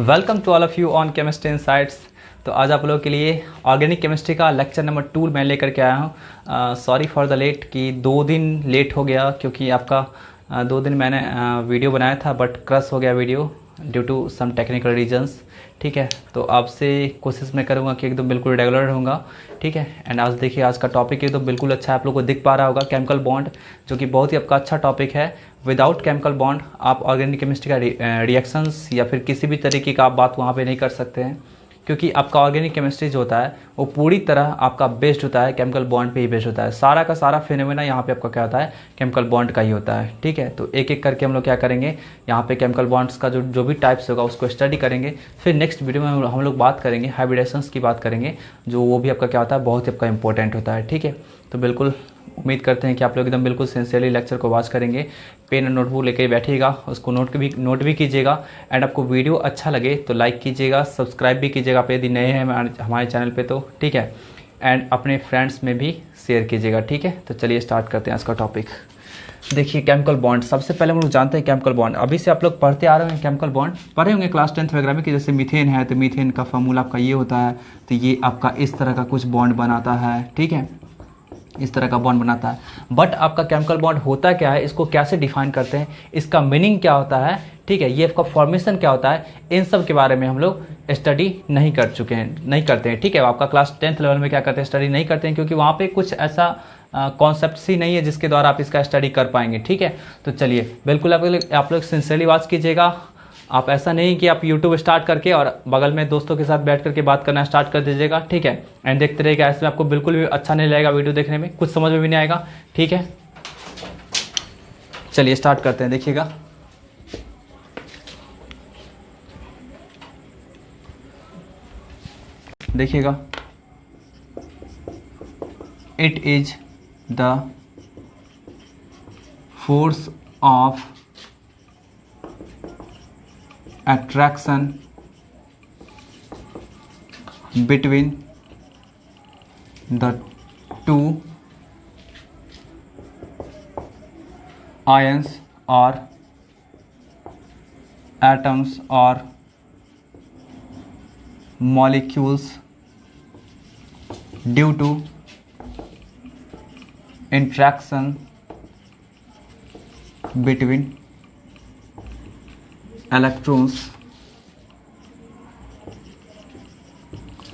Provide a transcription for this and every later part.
Welcome to all of you on chemistry insights. तो आज आप लोगों के लिए ऑर्गेनिक केमिस्ट्री का लेक्चर नंबर 2 मैं लेकर के आया हूँ। सॉरी फॉर द लेट कि 2 दिन लेट हो गया, क्योंकि आपका 2 दिन मैंने वीडियो बनाया था बट क्रश हो गया video due to some technical reasons. ठीक है, तो आपसे कोशिश मैं करूँगा कि एकदम बिल्कुल रेगुलर रहूँगा। ठीक है, एंड आज देखिए आज का टॉपिक एकदम बिल्कुल अच्छा है, आप लोग को दिख पा रहा होगा केमिकल बॉन्ड, जो कि बहुत ही आपका अच्छा टॉपिक है। विदाउट केमिकल बॉन्ड आप ऑर्गेनिक केमिस्ट्री का रिएक्शंस या फिर किसी भी तरीके का आप बात वहाँ पे नहीं कर सकते हैं, क्योंकि आपका ऑर्गेनिक केमिस्ट्री जो होता है वो पूरी तरह आपका बेस्ड होता है केमिकल बॉन्ड पे ही बेस्ड होता है। सारा का सारा फिनोमेना यहाँ पे आपका क्या होता है, केमिकल बॉन्ड का ही होता है। ठीक है, तो एक एक करके हम लोग क्या करेंगे, यहाँ पे केमिकल बॉन्ड्स का जो भी टाइप्स होगा उसको स्टडी करेंगे। फिर नेक्स्ट वीडियो में हम लोग बात करेंगे हाइब्रिडेशंस की बात करेंगे, जो वो भी आपका क्या होता है, बहुत ही आपका इंपॉर्टेंट होता है। ठीक है, तो बिल्कुल उम्मीद करते हैं कि आप लोग एकदम बिल्कुल सिंसियरली लेक्चर को वॉच करेंगे, पेन और नोटबुक लेकर बैठिएगा, उसको नोट भी कीजिएगा। एंड आपको वीडियो अच्छा लगे तो लाइक कीजिएगा, सब्सक्राइब भी कीजिएगा आप यदि नए हैं हमारे चैनल पे तो। ठीक है, एंड अपने फ्रेंड्स में भी शेयर कीजिएगा। ठीक है, तो चलिए स्टार्ट करते हैं आज का टॉपिक। देखिए केमिकल बॉन्ड, सबसे पहले हम लोग जानते हैं केमिकल बॉन्ड। अभी से आप लोग पढ़ते आ रहे हैं, केमिकल बॉन्ड पढ़े होंगे क्लास 10th वगैरह में कि जैसे मीथेन है तो मीथेन का फॉर्मूला आपका ये होता है, तो ये आपका इस तरह का कुछ बॉन्ड बनाता है। ठीक है, इस तरह का बॉन्ड बनाता है। बट आपका केमिकल बॉन्ड होता क्या है, इसको कैसे डिफाइन करते हैं, इसका मीनिंग क्या होता है, ठीक है, ये आपका फॉर्मेशन क्या होता है, इन सब के बारे में हम लोग स्टडी नहीं करते हैं। ठीक है, आपका क्लास 10th लेवल में क्या करते हैं, स्टडी नहीं करते हैं, क्योंकि वहाँ पे कुछ ऐसा कॉन्सेप्ट ही नहीं है जिसके द्वारा आप इसका स्टडी कर पाएंगे। ठीक है, तो चलिए बिल्कुल आप लोग सिंसियरली वॉच कीजिएगा। आप ऐसा नहीं कि आप YouTube स्टार्ट करके और बगल में दोस्तों के साथ बैठ करके बात करना स्टार्ट कर दीजिएगा। ठीक है, एंड देखते रहिएगा, ऐसे में आपको बिल्कुल भी अच्छा नहीं लगेगा, वीडियो देखने में कुछ समझ में भी नहीं आएगा। ठीक है, चलिए स्टार्ट करते हैं। देखिएगा it is the force of attraction between the two ions or atoms or molecules due to interaction between electrons.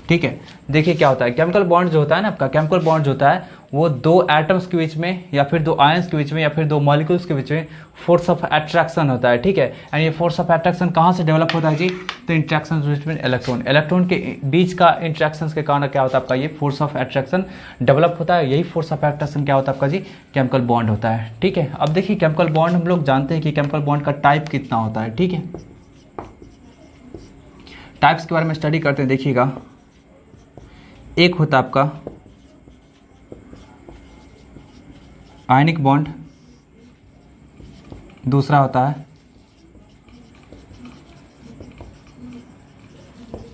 ठीक है, देखिए क्या होता है, केमिकल बॉन्ड जो होता है ना आपका, केमिकल बॉन्ड जो होता है वो दो एटम्स के बीच में या फिर दो आयंस के बीच में या फिर दो मॉलिक्यूल्स के बीच में फोर्स ऑफ अट्रैक्शन होता है। ठीक है, एंड ये फोर्स ऑफ अट्रैक्शन कहाँ से डेवलप होता है जी, तो इंट्रैक्शन बिटवीन इलेक्ट्रॉन के बीच का इंट्रैक्शन के कारण क्या होता है आपका, ये फोर्स ऑफ अट्रैक्शन डेवलप होता है। यही फोर्स ऑफ अट्रैक्शन क्या होता है आपका जी, केमिकल बॉन्ड होता है। ठीक है, अब देखिए केमिकल बॉन्ड हम लोग जानते हैं कि केमिकल बॉन्ड का टाइप कितना होता है। ठीक है, टाइप्स के बारे में स्टडी करते हैं। देखिएगा, एक होता है आपका आयनिक बॉन्ड, दूसरा होता है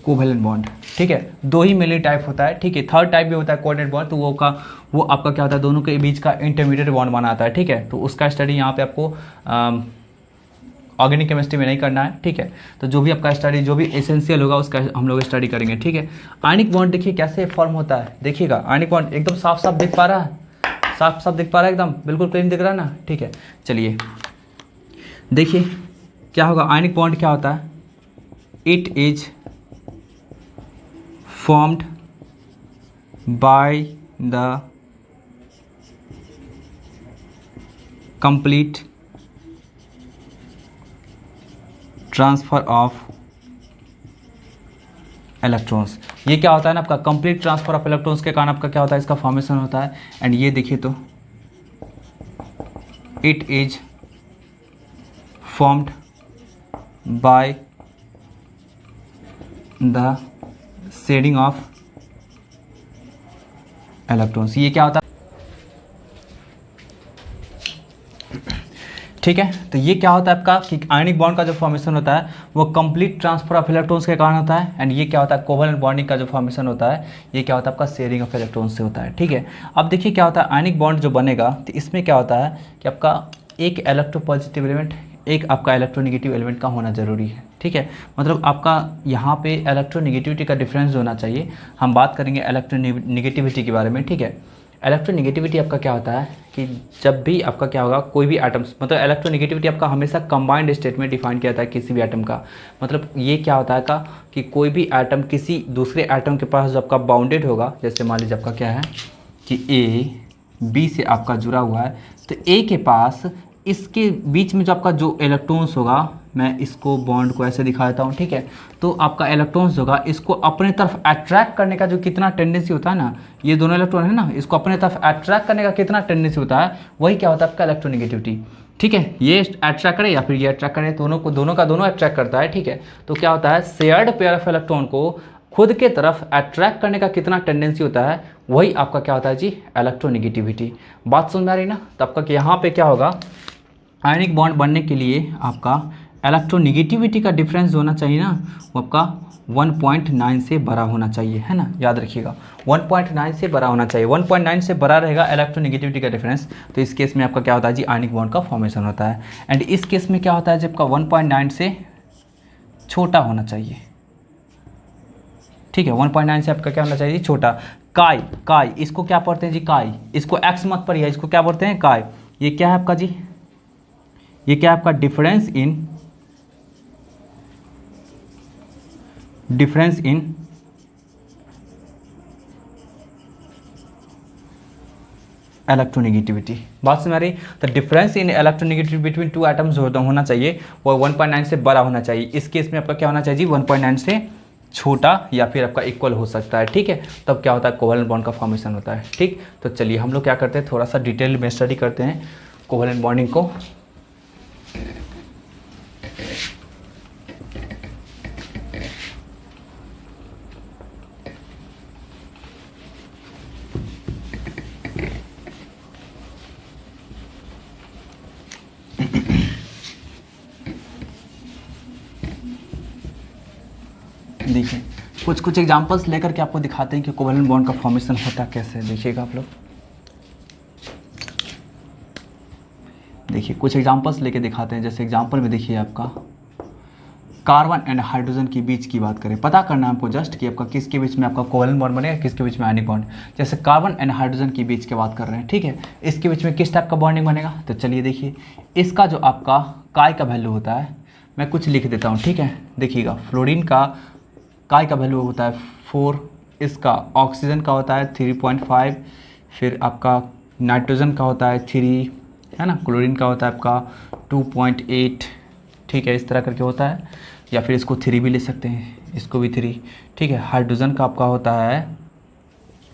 कोवैलेंट बॉन्ड। ठीक है, दो ही मेनली टाइप होता है। ठीक है, थर्ड टाइप भी होता है कोऑर्डिनेट बॉन्ड, तो वो आपका क्या होता है, दोनों के बीच का इंटरमीडिएट बॉन्ड बनाता है। ठीक है, तो उसका स्टडी यहाँ पे आपको ऑर्गेनिक केमिस्ट्री में नहीं करना है। ठीक है, तो जो भी आपका स्टडी जो भी एसेंशियल होगा उसका हम लोग स्टडी करेंगे। ठीक है, आयनिक बॉन्ड देखिए कैसे फॉर्म होता है। देखिएगा आयनिक बॉन्ड एकदम साफ साफ दिख पा रहा है, साफ साफ दिख पा रहा है, एकदम बिल्कुल क्लीन दिख रहा है ना। ठीक है, चलिए देखिए क्या होगा, आयनिक बॉन्ड क्या होता है, it is formed by the complete transfer of electrons. ये क्या होता है ना आपका, कंप्लीट ट्रांसफर ऑफ इलेक्ट्रॉन्स के कारण आपका क्या होता है, इसका फॉर्मेशन होता है। एंड ये देखिए तो it is formed by the shedding of electrons. ये क्या होता है, ठीक है, तो ये क्या होता है आपका कि आयनिक बॉन्ड का जो फॉर्मेशन होता है वो कंप्लीट ट्रांसफर ऑफ इलेक्ट्रॉन्स के कारण होता है। एंड ये क्या होता है, कोवैलेंट बॉन्डिंग का जो फॉर्मेशन होता है ये क्या होता है आपका शेयरिंग ऑफ इलेक्ट्रॉन्स से होता है। ठीक है, अब देखिए क्या होता है, आयनिक बॉन्ड जो बनेगा तो इसमें क्या होता है कि आपका एक इलेक्ट्रोपॉजिटिव एलिमेंट एक आपका इलेक्ट्रोनेगेटिव एलिमेंट का होना ज़रूरी है, ठीक है। मतलब आपका यहाँ पे इलेक्ट्रोनेगेटिविटी का डिफरेंस होना चाहिए। हम बात करेंगे इलेक्ट्रोनेगेटिविटी के बारे में, ठीक है। इलेक्ट्रोनेगेटिविटी आपका क्या होता है कि जब भी आपका क्या होगा, कोई भी एटम्स, मतलब इलेक्ट्रोनेगेटिविटी आपका हमेशा कंबाइंड स्टेट में डिफाइन किया जाता है किसी भी एटम का। मतलब ये क्या होता है का कि कोई भी एटम किसी दूसरे एटम के पास जो आपका बाउंडेड होगा, जैसे मान लीजिए आपका क्या है कि ए बी से आपका जुड़ा हुआ है, तो ए के पास इसके बीच में जो आपका जो इलेक्ट्रॉन्स होगा, मैं इसको बॉन्ड को ऐसे दिखा देता हूँ, ठीक है। तो आपका इलेक्ट्रॉन्स होगा, इसको अपने तरफ अट्रैक्ट करने का जो कितना टेंडेंसी होता है ना, ये दोनों इलेक्ट्रॉन है ना, इसको अपने तरफ अट्रैक्ट करने का कितना टेंडेंसी होता है, वही क्या होता है आपका इलेक्ट्रोनेगेटिविटी, ठीक है। ये अट्रैक्ट करे या फिर ये अट्रैक्ट करे, दोनों का दोनों अट्रैक्ट करता है, ठीक है। तो क्या होता है, शेयर्ड पेयर ऑफ इलेक्ट्रॉन को खुद के तरफ अट्रैक्ट करने का कितना टेंडेंसी होता है, वही आपका क्या होता है जी, इलेक्ट्रोनेगेटिविटी। बात समझ में आ रही ना। तो आपका यहाँ पे क्या होगा, आयनिक बॉन्ड बनने के लिए आपका इलेक्ट्रोनेगेटिविटी का डिफरेंस होना चाहिए ना, वो आपका 1.9 से बड़ा होना चाहिए, है ना, याद रखिएगा 1.9 से बड़ा होना चाहिए। 1.9 से बड़ा रहेगा इलेक्ट्रोनेगेटिविटी का डिफरेंस, तो इस केस में आपका क्या होता है जी, आयनिक बॉन्ड का फॉर्मेशन होता है। एंड इस केस में क्या होता है, जब आपका 1.9 से छोटा होना चाहिए, ठीक है। 1.9 से आपका क्या होना चाहिए, छोटा। काय इसको क्या पढ़ते हैं जी, काय, इसको एक्स मत पढ़िए, इसको क्या पढ़ते हैं, काय। ये क्या है आपका जी, ये क्या है आपका, डिफरेंस इन इलेक्ट्रोनेगेटिविटी। बात समझ आ रही। तो difference in electronegativity between two atoms होना चाहिए, वो 1.9 से बड़ा होना चाहिए। इस केस में आपका क्या होना चाहिए जी, 1.9 से छोटा या फिर आपका इक्वल हो सकता है, ठीक है। तब क्या होता है, कोवैलेंट बॉन्ड का फॉर्मेशन होता है, ठीक। तो चलिए हम लोग क्या करते हैं, थोड़ा सा डिटेल में स्टडी करते हैं कोवैलेंट बॉन्डिंग को। देखिए कुछ एग्जांपल्स लेकर के आपको दिखाते हैं कि कोवैलेंट बॉन्ड का फॉर्मेशन होता कैसे है। देखिएगा आप लोग, देखिए कुछ एग्जांपल्स लेके दिखाते हैं। जैसे एग्जांपल में देखिए आपका कार्बन एंड हाइड्रोजन के बीच की बात करें, पता करना है आपको जस्ट कि आपका किसके बीच में आपका कोवैलेंट बॉन्ड बनेगा, किसके बीच में आयनिक बॉन्ड। जैसे कार्बन एंड हाइड्रोजन के बीच की बात कर रहे हैं, ठीक है। इसके बीच में किस टाइप का बॉन्डिंग बनेगा, तो चलिए देखिए, इसका जो आपका काय का वैल्यू होता है, मैं कुछ लिख देता हूँ, ठीक है। देखिएगा फ्लोरीन का काय का वैल्यू होता है 4, इसका ऑक्सीजन का होता है 3.5, फिर आपका नाइट्रोजन का होता है 3, है ना, क्लोरीन का होता है आपका 2.8, ठीक है, इस तरह करके होता है। या फिर इसको 3 भी ले सकते हैं, इसको भी 3, ठीक है। हाइड्रोजन का आपका होता है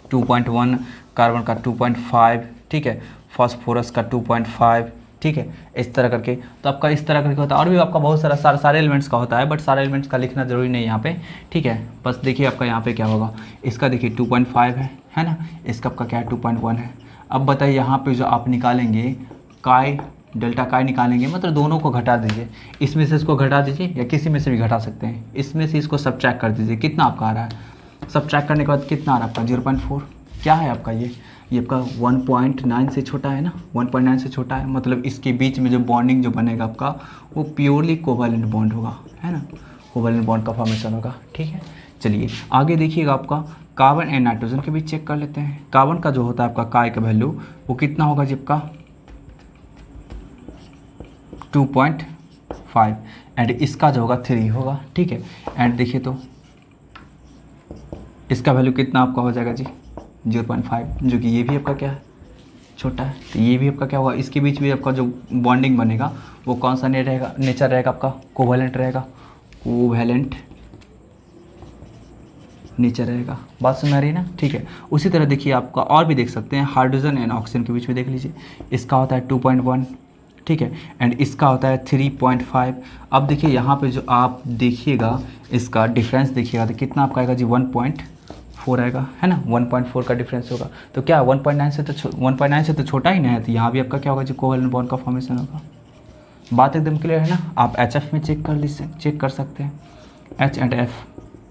2.1, कार्बन का 2.5, ठीक है, फास्फोरस का 2.5, ठीक है, इस तरह करके। तो आपका इस तरह करके होता है, और भी आपका बहुत सारे एलिमेंट्स का होता है, बट सारे एलिमेंट्स का लिखना जरूरी नहीं है यहाँ पे, ठीक है। बस देखिए आपका यहाँ पे क्या होगा, इसका देखिए 2.5 है ना, इसका आपका क्या है 2.1 है। अब बताइए यहाँ पे जो आप निकालेंगे काय, डेल्टा काय निकालेंगे, मतलब दोनों को घटा दीजिए, इसमें से इसको घटा दीजिए या किसी में से भी घटा सकते हैं, इसमें से इसको सब्ट्रैक्ट कर दीजिए, कितना आपका आ रहा है, सब्ट्रैक्ट करने के बाद कितना आ रहा है आपका 0.4। क्या है आपका ये आपका 1.9 से छोटा है ना, 1.9 से छोटा है, मतलब इसके बीच में जो बॉन्डिंग जो बनेगा आपका वो प्योरली कोवैलेंट बॉन्ड होगा, है ना, कोवैलेंट बॉन्ड का फॉर्मेशन होगा, ठीक है। चलिए आगे देखिएगा, आपका कार्बन एंड नाइट्रोजन के बीच चेक कर लेते हैं। कार्बन का जो होता है आपका काय का वैल्यू वो कितना होगा जी, आपका 2.5, एंड इसका जो होगा 3 होगा, ठीक है। एंड देखिए तो इसका वैल्यू कितना आपका हो जाएगा जी 0.5, जो कि ये भी आपका क्या है, छोटा है। तो ये भी आपका क्या होगा, इसके बीच भी आपका जो बॉन्डिंग बनेगा वो कौन सा नेचर रहेगा आपका, कोवैलेंट रहेगा, कोवैलेंट नेचर रहेगा। बात समझ आ रही है ना, ठीक है। उसी तरह देखिए आपका और भी देख सकते हैं, हाइड्रोजन एंड ऑक्सीजन के बीच में देख लीजिए, इसका होता है 2.1, ठीक है, एंड इसका होता है 3.5। अब देखिए यहाँ पे जो आप देखिएगा इसका डिफरेंस देखिएगा, तो कितना आपका आएगा जी 1.4 आएगा, है ना, 1.4 का डिफरेंस होगा। तो क्या 1.9 से तो छोटा ही नहीं है, तो यहाँ भी आपका क्या होगा जी कोवैलेंट बॉन्ड का फॉर्मेशन होगा। बात एकदम क्लियर है ना। आप HF में चेक कर सकते हैं, H एंड F,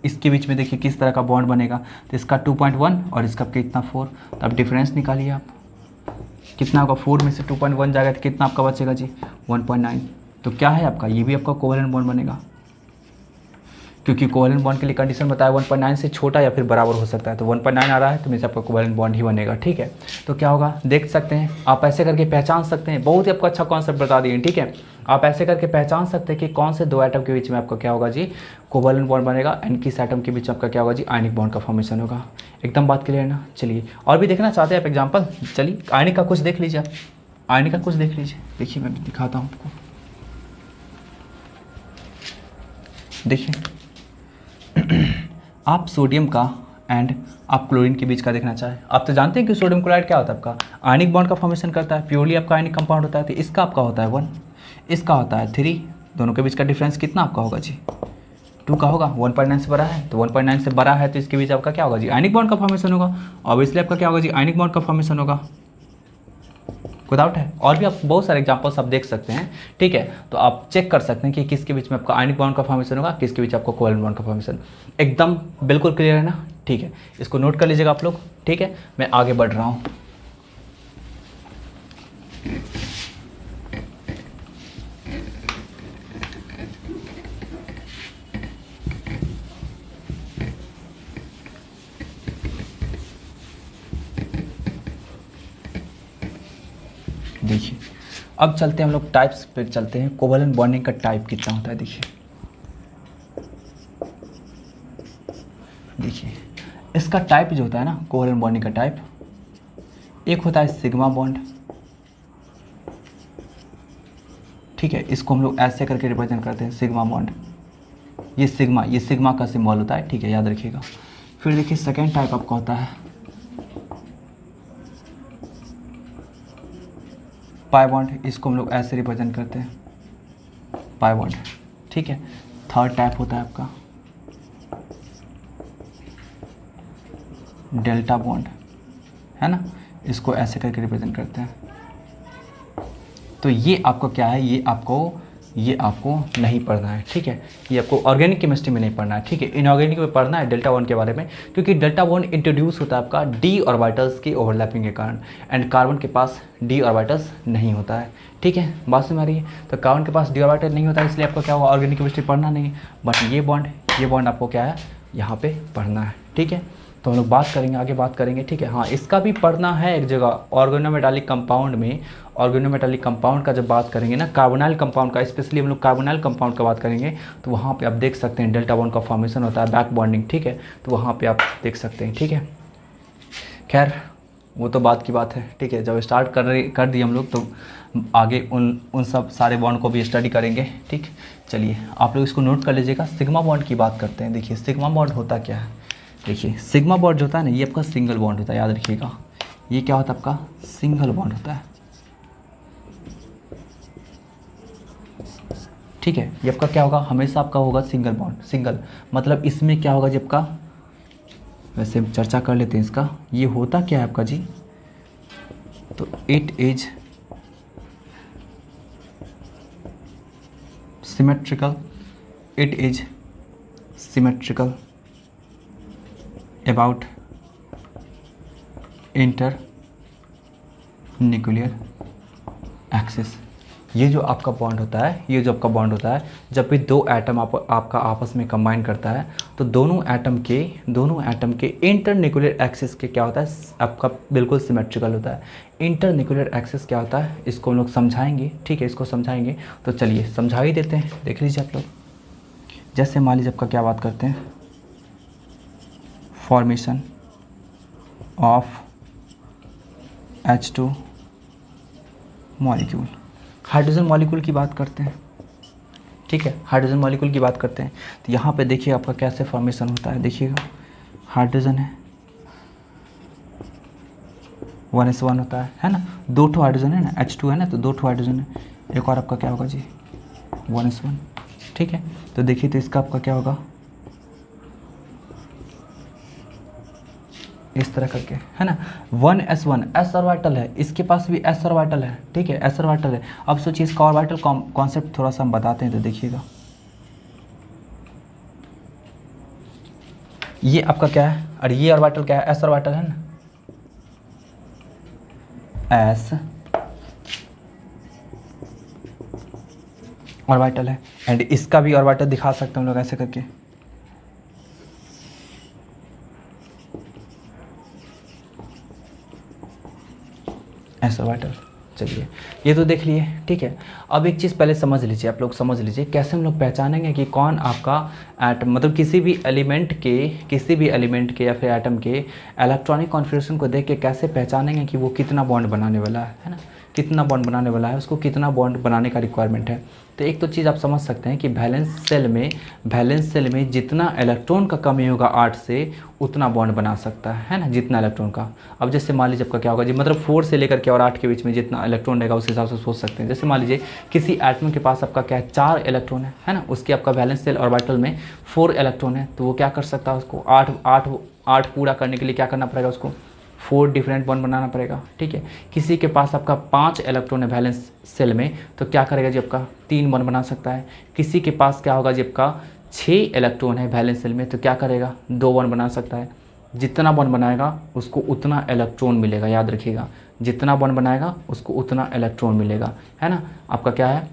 इसके बीच में देखिए किस तरह का बॉन्ड बनेगा। तो इसका 2.1 और इसका कितना 4, तो अब डिफरेंस निकालिए आप, कितना होगा, 4 में से 2.1 जाएगा तो कितना आपका बचेगा जी 1.9, तो क्या है आपका, ये भी आपका कोवैलेंट बॉन्ड बनेगा, क्योंकि कोवैलेंट बॉन्ड के लिए कंडीशन बताया 1.9 से छोटा या फिर बराबर हो सकता है। तो 1.9 आ रहा है तो मीन्स आपका कोवैलेंट बॉन्ड ही बनेगा। ठीक है, तो क्या होगा देख सकते हैं आप, ऐसे करके पहचान सकते हैं। बहुत ही आपको अच्छा कॉन्सेप्ट बता दिए। ठीक है, आप ऐसे करके पहचान सकते हैं कि कौन से दो एटम के बीच में आपका क्या होगा जी, कोवैलेंट बॉन्ड बनेगा, एंड किस एटम के बीच आपका क्या होगा जी, आयनिक बॉन्ड का फॉर्मेशन होगा। एकदम बात क्लियर है ना। चलिए और भी देखना चाहते हैं आप एग्जाम्पल, चलिए आयनिक का कुछ देख लीजिए आप, आयनिक का कुछ देख लीजिए। देखिए मैं दिखाता हूँ आपको, देखिए आप सोडियम का एंड आप क्लोरीन के बीच का देखना चाहें, आप तो जानते हैं कि सोडियम क्लोराइड क्या होता है आपका, आयनिक बॉन्ड का फॉर्मेशन करता है, प्योरली आपका आयनिक कंपाउंड होता है। तो इसका आपका होता है 1, इसका होता है 3, दोनों के बीच का डिफरेंस कितना आपका होगा जी, 2 का होगा। 1.9 से बड़ा है, तो 1.9 से बड़ा है तो इसके बीच आपका क्या होगा जी, आयनिक बॉन्ड का फॉर्मेशन होगा। ऑब्वियसली आपका क्या होगा जी, आयनिक बॉन्ड का फॉर्मेशन होगा, विदाउट है। और भी आप बहुत सारे एग्जांपल्स आप देख सकते हैं। ठीक है, तो आप चेक कर सकते हैं कि किसके बीच में आपका आयनिक बॉन्ड का फॉर्मेशन होगा, किसके बीच आपको कोवैलेंट बॉन्ड का फॉर्मेशन। एकदम बिल्कुल क्लियर है ना। ठीक है, इसको नोट कर लीजिएगा आप लोग। ठीक है, मैं आगे बढ़ रहा हूँ। देखिए अब चलते हैं हम लोग टाइप्स पे चलते हैं, कोवैलेंट बॉन्डिंग का टाइप कितना होता है। देखिए इसका टाइप जो होता है ना, कोवैलेंट बॉन्डिंग का टाइप, एक होता है सिग्मा बॉन्ड। ठीक है, इसको हम लोग ऐसे करके रिप्रेजेंट करते हैं, सिग्मा बॉन्ड। ये सिग्मा का सिंबल होता है। ठीक है, याद रखिएगा। फिर देखिए सेकेंड टाइप आपका होता है पाई बॉन्ड, इसको हम लोग ऐसे रिप्रेजेंट करते हैं, पाई बॉन्ड। ठीक है, थर्ड टाइप होता है आपका डेल्टा बॉन्ड, है ना, इसको ऐसे करके रिप्रेजेंट करते हैं। तो ये आपको क्या है, ये आपको नहीं पढ़ना है। ठीक है, ये आपको ऑर्गेनिक केमिस्ट्री में नहीं पढ़ना है। ठीक है, इनऑर्गेनिक में पढ़ना है डेल्टा बॉन्ड के बारे में, क्योंकि डेल्टा बॉन्ड इंट्रोड्यूस होता है आपका डी ऑर्बिटल्स की ओवरलैपिंग के कारण, एंड कार्बन के पास डी ऑर्बिटल्स नहीं होता है। ठीक है, बात समझ आ रही है। तो कार्बन के पास डी ऑर्बिटल नहीं होता है, इसलिए आपको क्या होगा, ऑर्गेनिक केमिस्ट्री पढ़ना नहीं। बट ये बॉन्ड आपको क्या है, यहाँ पे पढ़ना है। ठीक है, तो हम लोग बात करेंगे, आगे बात करेंगे। ठीक है, हाँ इसका भी पढ़ना है एक जगह, ऑर्गेनोमेटालिक कंपाउंड में। ऑर्गेनोमेटालिक कंपाउंड का जब बात करेंगे ना, कार्बोनाइल कंपाउंड का, स्पेशली हम लोग कार्बोनाइल कंपाउंड का बात करेंगे, तो वहाँ पे आप देख सकते हैं डेल्टा बॉन्ड का फॉर्मेशन होता है, बैक बॉन्डिंग। ठीक है, तो वहाँ पे आप देख सकते हैं। ठीक है, खैर वो तो बात की बात है। ठीक है, जब स्टार्ट कर दिए हम लोग, तो आगे उन सब सारे बॉन्ड को भी स्टडी करेंगे। ठीक, चलिए आप लोग इसको नोट कर लीजिएगा। सिग्मा बॉन्ड की बात करते हैं। देखिए सिग्मा बॉन्ड होता क्या है। देखिए सिग्मा बॉन्ड जो होता है ना, ये आपका सिंगल बॉन्ड होता है, याद रखिएगा। ये क्या होता है आपका, सिंगल बॉन्ड होता है। ठीक है, ये आपका क्या होगा, हमेशा आपका होगा सिंगल बॉन्ड। सिंगल मतलब इसमें क्या होगा जी आपका, वैसे चर्चा कर लेते हैं इसका। ये होता क्या है आपका जी, तो it is symmetrical, it is symmetrical about inter nuclear axis. ये जो आपका बॉन्ड होता है, ये जो आपका बॉन्ड होता है, जब भी दो एटम आपका आपस में कंबाइन करता है, तो दोनों एटम के इंटर न्यूक्लियर एक्सिस के क्या होता है, आपका बिल्कुल सिमेट्रिकल होता है। इंटर न्यूक्लियर एक्सिस क्या होता है, इसको हम लोग समझाएंगे। ठीक है, इसको समझाएंगे, तो चलिए समझा ही देते हैं। देख लीजिए आप लोग, जैसे मान लीजिए आपका क्या बात करते हैं, formation of H2 molecule, hydrogen molecule की बात करते हैं। ठीक है, हाइड्रोजन मॉलिक्यूल की बात करते हैं। तो यहाँ पे देखिए आपका कैसे फॉर्मेशन होता है। देखिएगा, हाइड्रोजन है, 1s1 होता है ना, 2 ठो हाइड्रोजन है ना, H2 है ना, तो 2 ठो हाइड्रोजन है। एक और आपका क्या होगा जी, 1s1। ठीक है, तो देखिए तो इसका आपका क्या होगा, इस तरह करके, है ना, 1s1 s ऑर्बिटल है, इसके पास भी s ऑर्बिटल है। ठीक है, s ऑर्बिटल है। अब सोचिए इसका ऑर्बिटल कॉन्सेप्ट थोड़ा सा हम बताते हैं, तो देखिएगा ये आपका क्या है, और ये ऑर्बिटल क्या है, s ऑर्बिटल है ना, s ऑर्बिटल है। एंड इसका भी ऑर्बिटल दिखा सकते हैं हम लोग ऐसे करके, ऐसा ऑर्बिटल। चलिए ये तो देख लिए, ठीक है। अब एक चीज़ पहले समझ लीजिए, आप लोग समझ लीजिए कैसे हम लोग पहचानेंगे कि कौन आपका एटम, मतलब किसी भी एलिमेंट के या फिर एटम के इलेक्ट्रॉनिक कॉन्फ़िगरेशन को देख के कैसे पहचानेंगे कि वो कितना बॉन्ड बनाने वाला है ना, कितना बॉन्ड बनाने वाला है, उसको कितना बॉन्ड बनाने का रिक्वायरमेंट है। तो एक तो चीज़ आप समझ सकते हैं कि वैलेंस सेल में जितना इलेक्ट्रॉन का कमी होगा 8 से उतना बॉन्ड बना सकता है ना, जितना इलेक्ट्रॉन का। अब जैसे मान लीजिए आपका क्या होगा जी, मतलब 4 से लेकर के और 8 के बीच में जितना इलेक्ट्रॉन रहेगा उस हिसाब से सोच सकते हैं। जैसे मान लीजिए किसी एटम के पास आपका क्या है, 4 इलेक्ट्रॉन है ना, उसके आपका वैलेंस सेल ऑर्बिटल में 4 इलेक्ट्रॉन है, तो वो क्या कर सकता है, उसको 8 पूरा करने के लिए क्या करना पड़ेगा, उसको 4 डिफरेंट बॉन्ड बनाना पड़ेगा, ठीक है। किसी के पास आपका 5 इलेक्ट्रॉन है वैलेंस सेल में, तो क्या करेगा जी, आपका 3 बॉन्ड बना सकता है। किसी के पास क्या होगा जी, आपका 6 इलेक्ट्रॉन है वैलेंस सेल में, तो क्या करेगा, 2 बॉन्ड बना सकता है। जितना बॉन्ड बनाएगा उसको उतना इलेक्ट्रॉन मिलेगा, याद रखिएगा, जितना बॉन्ड बनाएगा उसको उतना इलेक्ट्रॉन मिलेगा, है ना। आपका क्या है,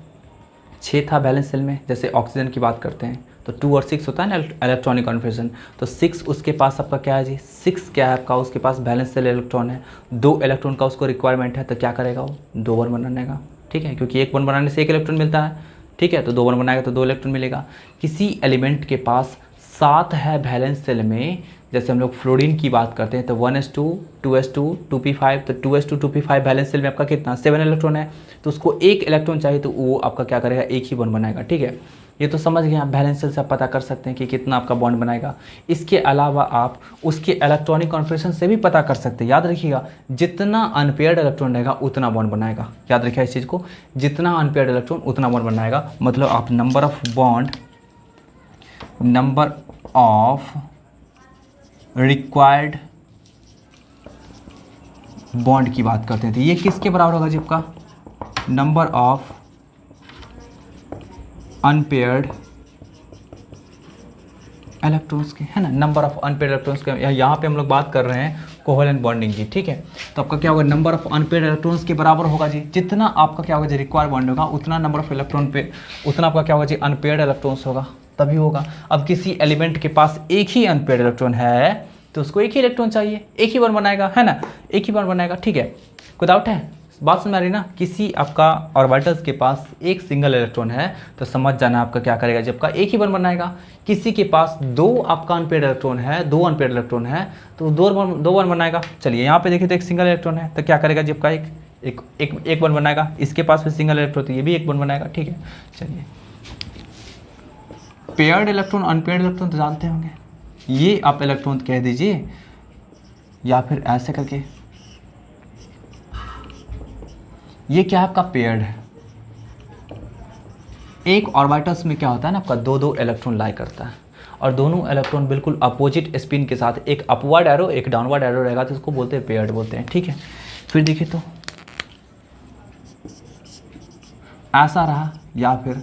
6 था बैलेंस सेल में, जैसे ऑक्सीजन की बात करते हैं तो 2 और 6 होता है ना इलेक्ट्रॉनिक कॉन्फ़िगरेशन, तो 6 उसके पास आपका क्या है जी, 6 क्या है आपका, उसके पास बैलेंस सेल इलेक्ट्रॉन है, 2 इलेक्ट्रॉन का उसको रिक्वायरमेंट है, तो क्या करेगा वो 2 बॉन्ड बनाने का, ठीक है, क्योंकि 1 बॉन्ड बनाने से 1 इलेक्ट्रॉन मिलता है, ठीक है, तो 2 बॉन्ड बनाएगा तो 2 इलेक्ट्रॉन मिलेगा। किसी एलिमेंट के पास 7 है वैलेंस सेल में, जैसे हम लोग फ्लोरीन की बात करते हैं तो 1s2 2s2 2p5, तो 2s2 2p5 बैलेंस सेल में आपका कितना 7 इलेक्ट्रॉन है, तो उसको 1 इलेक्ट्रॉन चाहिए, तो वो आपका क्या करेगा, 1 ही बॉन्ड बनाएगा, ठीक है। ये तो समझ गए आप, बैलेंस सेल से आप पता कर सकते हैं कि कितना आपका बॉन्ड बनाएगा। इसके अलावा आप उसके इलेक्ट्रॉनिक कॉन्फ़िगरेशन से भी पता कर सकते हैं, याद रखिएगा, जितना अनपेयर्ड इलेक्ट्रॉन रहेगा उतना बॉन्ड बनाएगा, याद रखिएगा इस चीज़ को, जितना अनपेयर्ड इलेक्ट्रॉन उतना बॉन्ड बनाएगा। मतलब आप नंबर ऑफ रिक्वायर्ड बॉन्ड की बात करते हैं, तो ये किसके बराबर होगा जी, आपका नंबर ऑफ अनपेयर्ड इलेक्ट्रॉन्स के, है ना, नंबर ऑफ अनपेयर्ड इलेक्ट्रॉन्स के। यहाँ पे हम लोग बात कर रहे हैं कोवेलेंट बॉन्डिंग की, ठीक है। तो आपका क्या होगा, नंबर ऑफ अनपेयर्ड इलेक्ट्रॉन्स के बराबर होगा जी, जितना आपका क्या होगा जी रिक्वायर्ड बॉन्ड होगा उतना नंबर ऑफ इलेक्ट्रॉन पे उतना आपका क्या होगा जी अनपेयर्ड इलेक्ट्रॉन्स होगा, तभी होगा। अब किसी एलिमेंट के पास एक ही अनपेयर्ड इलेक्ट्रॉन है तो उसको एक ही इलेक्ट्रॉन चाहिए, एक ही बॉन्ड बनाएगा, है ना, एक ही बॉन्ड बनाएगा, ठीक है। कोई डाउट है, बात समझ आ रही ना। किसी आपका ऑर्बिटल्स के पास एक सिंगल इलेक्ट्रॉन है तो समझ जाना आपका क्या करेगा, जब का एक ही बॉन्ड बनाएगा। किसी के पास 2 आपका अनपेयर्ड इलेक्ट्रॉन है, 2 अनपेयर्ड इलेक्ट्रॉन है, तो 2 बॉन्ड बनाएगा। चलिए यहाँ पे देखिए तो एक सिंगल इलेक्ट्रॉन है, तो क्या करेगा जब का एक बॉन्ड बनाएगा। इसके पास भी सिंगल इलेक्ट्रॉन, तो ये भी एक बॉन्ड बनाएगा, ठीक है। चलिए पेयर्ड इलेक्ट्रॉन अनपेयर्ड इलेक्ट्रॉन तो जानते होंगे, ये आप इलेक्ट्रॉन कह दीजिए, या फिर ऐसे करके ये क्या आपका पेयर्ड है। एक ऑर्बिटल्स में क्या होता है ना, आपका 2 इलेक्ट्रॉन लाई करता है, और दोनों इलेक्ट्रॉन बिल्कुल अपोजिट स्पिन के साथ, एक अपवर्ड एरो एक डाउनवर्ड एरो रहेगा, तो इसको बोलते हैं पेयर्ड बोलते हैं, ठीक है। फिर देखिए तो ऐसा रहा, या फिर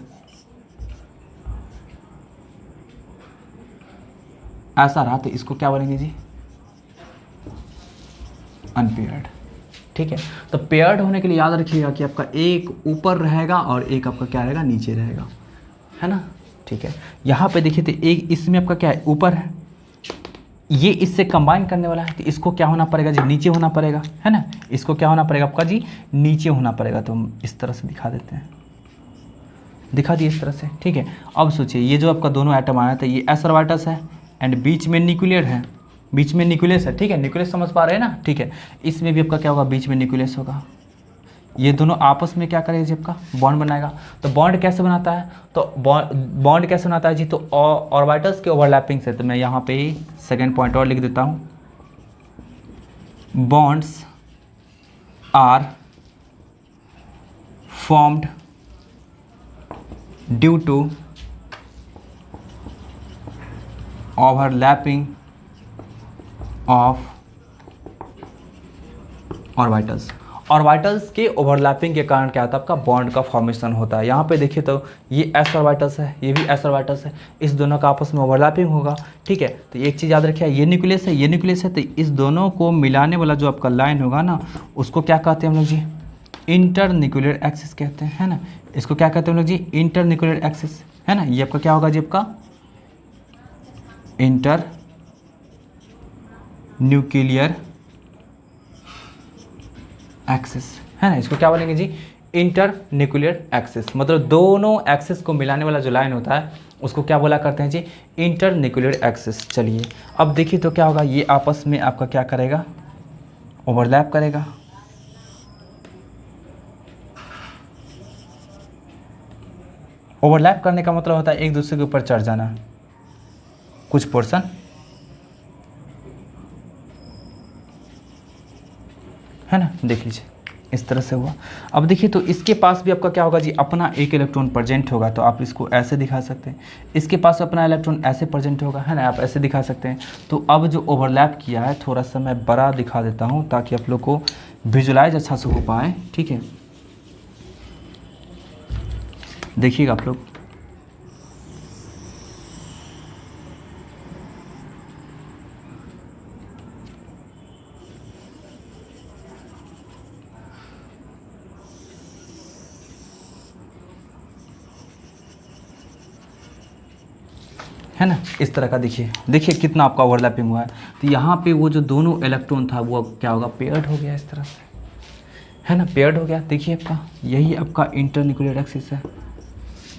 ऐसा रहा, तो इसको क्या बोलेंगे जी, अनपेयर्ड, ठीक है। तो पेयर्ड होने के लिए याद रखिएगा कि आपका एक ऊपर रहेगा और एक आपका क्या रहेगा, नीचे रहेगा, है ना, ठीक है। यहाँ पे देखिए तो एक इसमें आपका क्या है, ऊपर है, ये इससे कंबाइन करने वाला है, तो इसको क्या होना पड़ेगा जी, नीचे होना पड़ेगा, है ना, इसको क्या होना पड़ेगा आपका जी, नीचे होना पड़ेगा। तो हम इस तरह से दिखा देते हैं, दिखा दिए इस तरह से, ठीक है। अब सोचिए ये जो आपका दोनों एटम आया था, ये एस ऑर्बिटल्स है एंड बीच में न्यूक्लियर है, बीच में न्यूक्लियस है, ठीक है, न्यूक्लियस समझ पा रहे हैं ना, ठीक है। इसमें भी आपका क्या होगा, बीच में न्यूक्लियस होगा, ये दोनों आपस में क्या करेगा जी, आपका बॉन्ड बनाएगा। तो बॉन्ड कैसे बनाता है, तो बॉन्ड कैसे बनाता है जी, तो ऑर्बिटल्स के ओवरलैपिंग से। तो मैं यहाँ पे ही सेकेंड पॉइंट और लिख देता हूँ, bonds are formed due to overlapping of orbitals. Orbitals के ओवरलैपिंग के कारण क्या होता है, आपका बॉन्ड का फॉर्मेशन होता है। यहाँ पे देखिए तो ये एस ऑर्बिटल्स है, ये भी एस ऑर्बिटल्स है, इस दोनों का आपस में ओवरलैपिंग होगा, ठीक है। तो एक चीज़ याद रखिए, ये न्यूक्लियस है, ये न्यूक्लियस है, तो इस दोनों को मिलाने वाला जो आपका लाइन होगा ना, उसको क्या कहते हैं हम लोग जी, इंटर न्यूक्लियर एक्सिस कहते हैं, है ना। इसको क्या कहते हैं हम लोग जी, इंटर न्यूक्लियर एक्सिस, है ना। ये आपका क्या होगा जी, आपका इंटर न्यूक्लियर एक्सिस, है ना। इसको क्या बोलेंगे जी, इंटर न्यूक्लियर एक्सिस, मतलब दोनों एक्सिस को मिलाने वाला जो लाइन होता है उसको क्या बोला करते हैं जी, इंटर न्यूक्लियर एक्सिस। चलिए अब देखिए तो क्या होगा, ये आपस में आपका क्या करेगा, ओवरलैप करेगा। ओवरलैप करने का मतलब होता है एक दूसरे के ऊपर चढ़ जाना, कुछ पोर्शन, है ना। देख लीजिए इस तरह से हुआ। अब देखिए तो इसके पास भी आपका क्या होगा जी, अपना एक इलेक्ट्रॉन प्रेजेंट होगा, तो आप इसको ऐसे दिखा सकते हैं। इसके पास अपना इलेक्ट्रॉन ऐसे प्रेजेंट होगा, है ना, आप ऐसे दिखा सकते हैं। तो अब जो ओवरलैप किया है थोड़ा सा मैं बड़ा दिखा देता हूँ ताकि आप लोग को विजुलाइज अच्छा से हो पाए, ठीक है। देखिएगा आप लोग, है ना, इस तरह का। देखिए देखिए कितना आपका ओवरलैपिंग हुआ है। तो यहाँ पे वो जो दोनों इलेक्ट्रॉन था वो अब क्या होगा, पेयर्ड हो गया इस तरह से, है ना, पेयर्ड हो गया। देखिए आपका यही आपका इंटर न्यूक्लियर एक्सिस है,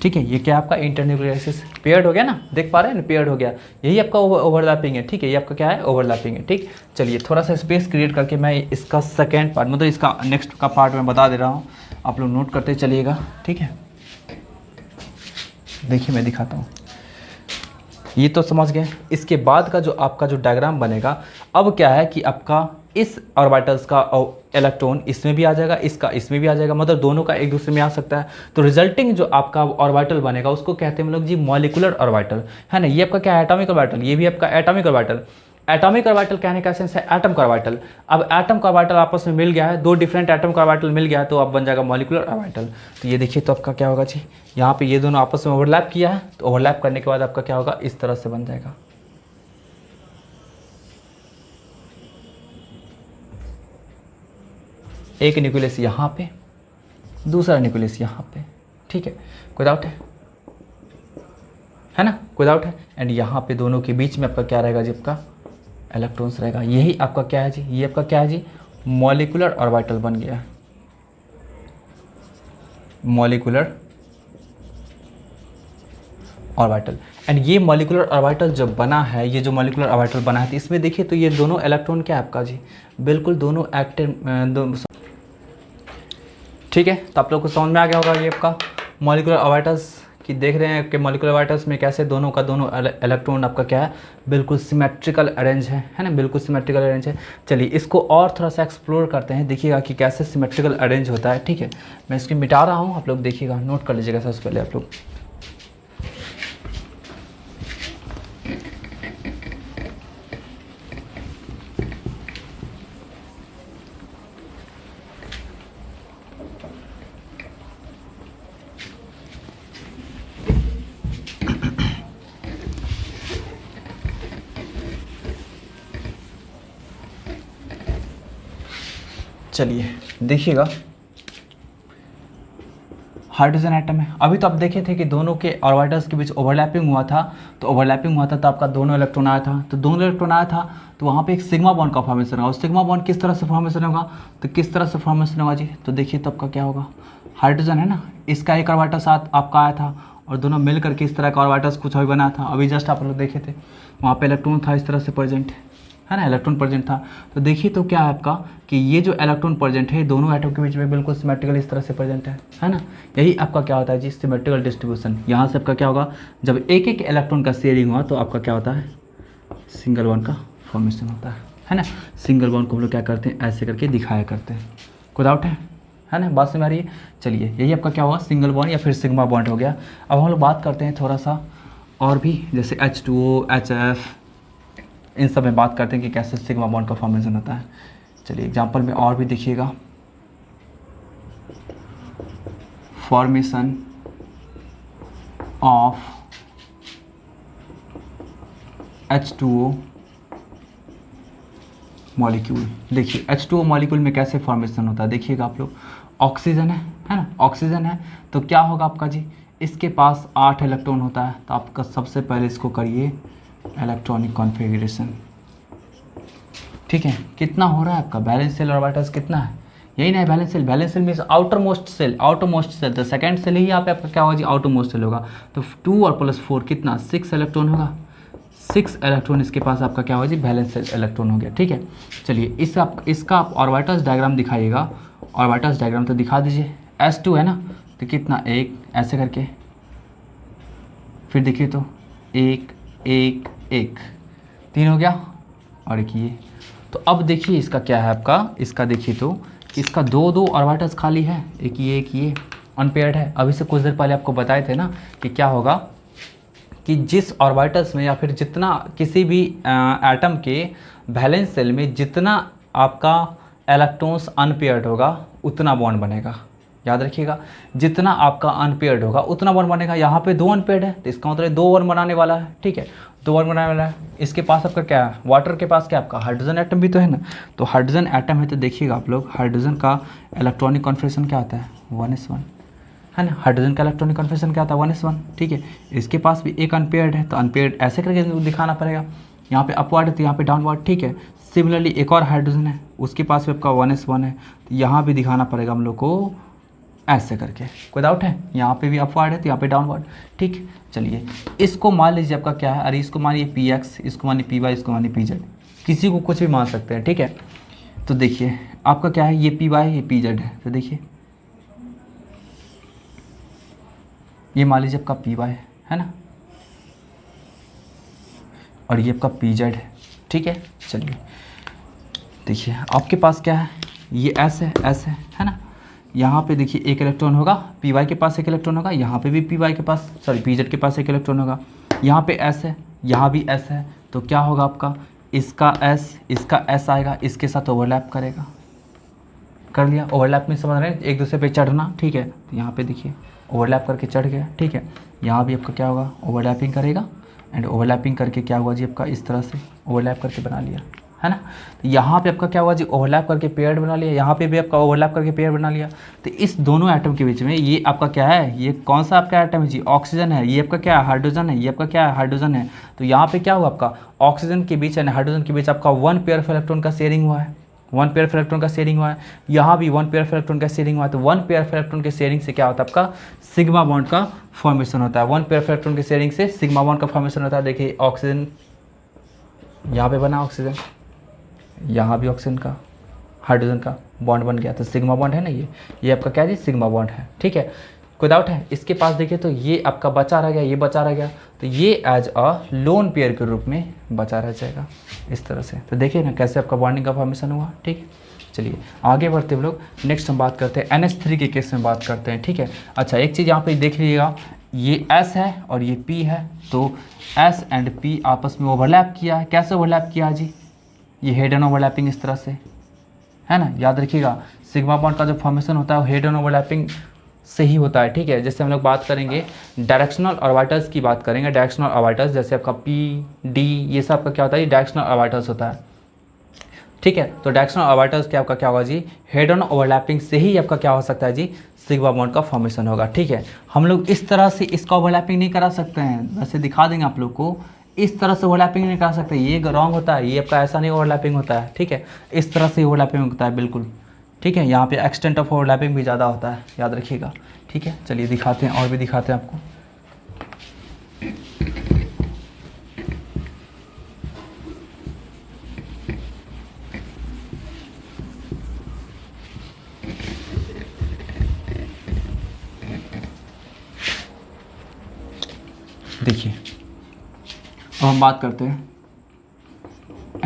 ठीक है। ये क्या आपका इंटर न्यूक्लियर एक्सिस पेयर्ड हो गया ना, देख पा रहे हैं ना, पेयर्ड हो गया। यही आपका ओवरलैपिंग है, ठीक है। ये आपका क्या है, ओवरलैपिंग है, ठीक। चलिए थोड़ा सा स्पेस क्रिएट करके मैं इसका सेकेंड पार्ट, मतलब इसका नेक्स्ट का पार्ट मैं बता दे रहा हूँ, आप लोग नोट करते चलिएगा, ठीक है। देखिए मैं दिखाता हूँ, ये तो समझ गए। इसके बाद का जो आपका जो डायग्राम बनेगा, अब क्या है कि आपका इस ऑर्बिटल्स का इलेक्ट्रॉन इसमें भी आ जाएगा, इसका इसमें भी आ जाएगा, मतलब दोनों का एक दूसरे में आ सकता है। तो रिजल्टिंग जो आपका ऑर्बिटल बनेगा उसको कहते हैं हम लोग जी मॉलिक्यूलर ऑर्बिटल, है ना। ये आपका क्या है, एटॉमिक ऑर्बिटल, ये भी आपका एटॉमिक ऑर्बिटल। एटॉमिक ऑर्बिटल कहने का सेंस है एटम का ऑर्बिटल। अब एटम का ऑर्बिटल आपस में मिल गया है, दो डिफरेंट एटम का ऑर्बिटल मिल गया है, तो अब बन जाएगा मॉलिक्यूलर ऑर्बिटल। तो ये देखिए तो आपका क्या होगा जी, यहाँ पे ये दोनों आपस में ओवरलैप किया है, तो ओवरलैप करने के बाद आपका क्या होगा, इस तरह से बन जाएगा। एक न्यूक्लियस यहाँ पे, दूसरा न्यूक्लियस यहाँ पे, ठीक है। कोई डाउट है ना, कोई डाउट है। एंड यहाँ पे दोनों के बीच में आपका क्या रहेगा जी, आपका इलेक्ट्रॉन्स रहेगा। यही आपका क्या है जी, ये आपका क्या है जी, मॉलिक्यूलर ऑर्बिटल बन गया, मॉलिक्यूलर ऑर्बिटल। एंड ये मॉलिक्यूलर ऑर्बिटल जब बना है, ये जो मॉलिक्यूलर ऑर्बिटल बना है, तो इसमें देखिए तो ये दोनों इलेक्ट्रॉन क्या है आपका जी, बिल्कुल दोनों एक्टिव, ठीक है। तो आप लोग को समझ में आ गया होगा ये आपका मॉलिक्यूलर ऑर्बिटल्स की, देख रहे हैं कि मॉलिक्यूलर ऑर्बिटल्स में कैसे दोनों का दोनों इलेक्ट्रॉन आपका क्या है, बिल्कुल सिमेट्रिकल अरेंज है ना, बिल्कुल सिमेट्रिकल अरेंज है। चलिए इसको और थोड़ा सा एक्सप्लोर करते हैं, देखिएगा कि कैसे सिमेट्रिकल अरेंज होता है, ठीक है। मैं इसको मिटा रहा हूँ, आप लोग देखिएगा, नोट कर लीजिएगा सबसे पहले आप लोग। चलिए देखिएगा, हाइड्रोजन एटम है। अभी तो आप देखे थे कि दोनों के ऑर्बिटल्स के बीच ओवरलैपिंग हुआ था, तो ओवरलैपिंग हुआ था तो आपका दोनों इलेक्ट्रॉन आया था, तो दोनों इलेक्ट्रॉन आया था तो वहाँ पे एक सिग्मा बॉन्ड का फॉर्मेशन होगा। और सिग्मा बॉन्ड किस तरह से फॉर्मेशन होगा, तो किस तरह से फॉर्मेशन होगा जी, तो देखिए तो आपका क्या होगा, हाइड्रोजन है ना, इसका एक ऑर्बिटल साथ आपका आया था और दोनों मिल करके इस तरह का ऑर्बिटल्स कुछ अभी बना था। अभी जस्ट आप लोग देखे थे, वहाँ पे इलेक्ट्रॉन था इस तरह से प्रेजेंट, है ना, इलेक्ट्रॉन प्रेजेंट था। तो देखिए तो क्या है आपका कि ये जो इलेक्ट्रॉन प्रेजेंट है दोनों एटम के बीच में बिल्कुल सिमेट्रिकल इस तरह से प्रेजेंट है ना। यही आपका क्या होता है जी, सिमेट्रिकल डिस्ट्रीब्यूशन। यहाँ से आपका क्या होगा, जब एक एक इलेक्ट्रॉन का शेयरिंग हुआ तो आपका क्या होता है, सिंगल बॉन्ड का फॉर्मेशन होता है ना। सिंगल बॉन्ड को हम लोग क्या करते हैं, ऐसे करके दिखाया करते हैं। कोई डाउट है ना, बात समझ आ रही है। चलिए यही आपका क्या हुआ, सिंगल बॉन्ड या फिर सिग्मा बॉन्ड हो गया। अब हम लोग बात करते हैं थोड़ा सा और भी, जैसे H2O, HF, इन सब में बात करते हैं कि कैसे सिग्मा बॉन्ड का फॉर्मेशन होता है। चलिए एग्जांपल में और भी देखिएगा, फॉर्मेशन ऑफ H2O मॉलिक्यूल। देखिए H2O मॉलिक्यूल में कैसे फॉर्मेशन होता है, देखिएगा आप लोग। ऑक्सीजन है ना, ऑक्सीजन है। तो क्या होगा आपका जी, इसके पास 8 इलेक्ट्रॉन होता है। तो आपका सबसे पहले इसको करिए इलेक्ट्रॉनिक कॉन्फ़िगरेशन, ठीक है। कितना हो रहा है आपका बैलेंस सेल ऑर्बिटल्स कितना है, यही ना है valence shell. Valence shell means outer most shell, outer most shell. तो सेकंड सेल ही यहाँ पे आपका क्या होगा जी, आउटर मोस्ट सेल होगा। तो 2 और +4 कितना, 6 इलेक्ट्रॉन होगा। 6 इलेक्ट्रॉन इसके पास आपका क्या होगा जी, बैलेंस सेल इलेक्ट्रॉन हो गया, ठीक है। चलिए इसका आप ऑर्बिटल्स डायग्राम दिखाइएगा। ऑर्बिटल्स डायग्राम तो दिखा दीजिए। S2 है ना, तो कितना, 1 ऐसे करके, फिर देखिए तो 1 1 1 3 हो गया, और एक ये। तो अब देखिए इसका क्या है आपका, इसका देखिए तो इसका 2 ऑर्बिटल्स खाली है, एक ये अनपेयर्ड है। अभी से कुछ देर पहले आपको बताए थे ना कि क्या होगा कि जिस ऑर्बिटल्स में या फिर जितना किसी भी एटम के वैलेंस सेल में जितना आपका इलेक्ट्रॉन्स अनपेयर्ड होगा उतना बॉन्ड बनेगा। याद रखिएगा, जितना आपका अनपेयर्ड होगा उतना बॉन्ड बनेगा। यहाँ पे 2 अनपेयर्ड है तो इसका मतलब 2 बॉन्ड बनाने वाला है, ठीक है, 2 बॉन्ड बनाने वाला है। इसके पास आपका क्या है, वाटर के पास क्या आपका हाइड्रोजन एटम भी तो है ना। तो हाइड्रोजन एटम है तो देखिएगा आप लोग, हाइड्रोजन का इलेक्ट्रॉनिक कॉन्फ़िगरेशन क्या आता है, 1s1 है ना। हाइड्रोजन का इलेक्ट्रॉनिक कॉन्फ़िगरेशन क्या आता है, 1s1, ठीक है। इसके पास भी एक अनपेयर्ड है तो अनपेयर्ड ऐसे करके दिखाना पड़ेगा। यहाँ पे अपवर्ड है तो यहाँ पे डाउनवर्ड, ठीक है। सिमिलरली एक और हाइड्रोजन है, उसके पास भी आपका 1s1 है, तो यहाँ भी दिखाना पड़ेगा हम लोग को ऐसे करके। कोई डाउट है, यहाँ पे भी अपवर्ड है तो यहाँ पे डाउनवर्ड, ठीक। चलिए इसको मान लीजिए आपका क्या है, अरे इसको मानिए px, इसको मानिए py, इसको मानिए pz, किसी को कुछ भी मान सकते हैं, ठीक है। तो देखिए आपका क्या है, ये py ये pz है। तो देखिए ये मान लीजिए आपका py है ना, और ये आपका pz है, ठीक है। चलिए देखिए आपके पास क्या है, ये s है ना। यहाँ पे देखिए एक इलेक्ट्रॉन होगा, py के पास एक इलेक्ट्रॉन होगा, यहाँ पे भी py के पास pz के पास एक इलेक्ट्रॉन होगा। यहाँ पे s है, यहाँ भी s है, तो क्या होगा आपका, इसका s आएगा, इसके साथ ओवरलैप करेगा। कर लिया, ओवरलैप में समझ रहे हैं, एक दूसरे पे चढ़ना, ठीक है। तो यहाँ पे देखिए ओवरलैप करके चढ़ गया, ठीक है। यहाँ भी आपका क्या होगा, ओवरलैपिंग करेगा, एंड ओवरलैपिंग करके क्या हुआ जी आपका, इस तरह से ओवरलैप करके बना लिया, है ना। तो यहाँ पे आपका क्या हुआ जी, ओवरलैप करके पेयर बना लिया, यहाँ पे भी आपका ओवरलैप करके पेयर बना लिया। तो इस दोनों एटम के बीच में ये आपका क्या है, ये कौन सा आपका एटम है जी, ऑक्सीजन है। ये आपका क्या है, हाइड्रोजन है। ये आपका क्या है, हाइड्रोजन है। तो यहाँ पे क्या हुआ आपका, ऑक्सीजन के बीच एंड हाइड्रोजन के बीच आपका 1 पेयर ऑफ इलेक्ट्रॉन का शेयरिंग हुआ है, 1 पेयर ऑफ इलेक्ट्रॉन का शेयरिंग हुआ है। यहाँ भी 1 पेयर ऑफ इलेक्ट्रॉन का शेयरिंग हुआ है। तो 1 पेयर ऑफ इलेक्ट्रॉन के शेयरिंग से क्या होता है आपका, सिग्मा बॉन्ड का फॉर्मेशन होता है। 1 पेयर ऑफ इलेक्ट्रॉन के शेयरिंग से सिग्मा बॉन्ड का फॉर्मेशन होता है। देखिए ऑक्सीजन यहाँ पे बना, ऑक्सीजन यहाँ भी ऑक्सीजन का हाइड्रोजन का बॉन्ड बन गया, तो सिग्मा बॉन्ड है ना, ये आपका क्या है जी, सिग्मा बॉन्ड है, ठीक है। कोई डाउट है। इसके पास देखिए तो ये आपका बचा रह गया, ये बचा रह गया, तो ये एज अ लोन पेयर के रूप में बचा रह जाएगा इस तरह से। तो देखिए ना कैसे आपका बॉन्डिंग का फॉर्मेशन हुआ, ठीक। चलिए आगे बढ़ते हम लोग, नेक्स्ट हम बात करते हैं NH3 के केस में बात करते हैं, ठीक है। अच्छा एक चीज़ यहाँ पे देख लीजिएगा, ये S है और ये P है, तो S एंड P आपस में ओवरलैप किया है। कैसे ओवरलैप किया जी, ये हेड एंड ओवरलैपिंग इस तरह से, है ना। याद रखिएगा सिग्मा बॉन्ड का जो फॉर्मेशन होता है वो हेड एंड ओवरलैपिंग से ही होता है, ठीक है। जैसे हम लोग बात करेंगे डायरेक्शनल ऑर्बिटल्स की बात करेंगे, डायरेक्शनल ऑर्बिटल्स जैसे आपका P D ये सब आपका क्या होता है, डायरेक्शनल ऑर्बिटल्स होता है, ठीक है। तो डायरेक्शनल ऑर्बिटल्स के आपका क्या होगा जी, हेड ऑन ओवरलैपिंग से ही आपका क्या हो सकता है जी, सिग्मा बॉन्ड का फॉर्मेशन होगा, ठीक है। हम लोग इस तरह से इसका ओवरलैपिंग नहीं करा सकते हैं, वैसे दिखा देंगे आप लोग को। इस तरह से ओवरलैपिंग नहीं करा सकते, ये रॉन्ग होता है, ये आपका ऐसा नहीं ओवरलैपिंग होता है, ठीक है। इस तरह से ओवरलैपिंग होता है बिल्कुल, ठीक है। यहाँ पे एक्सटेंट ऑफ ओवरलैपिंग भी ज़्यादा होता है, याद रखिएगा, ठीक है। चलिए दिखाते हैं, और भी दिखाते हैं आपको। देखिए अब हम बात करते हैं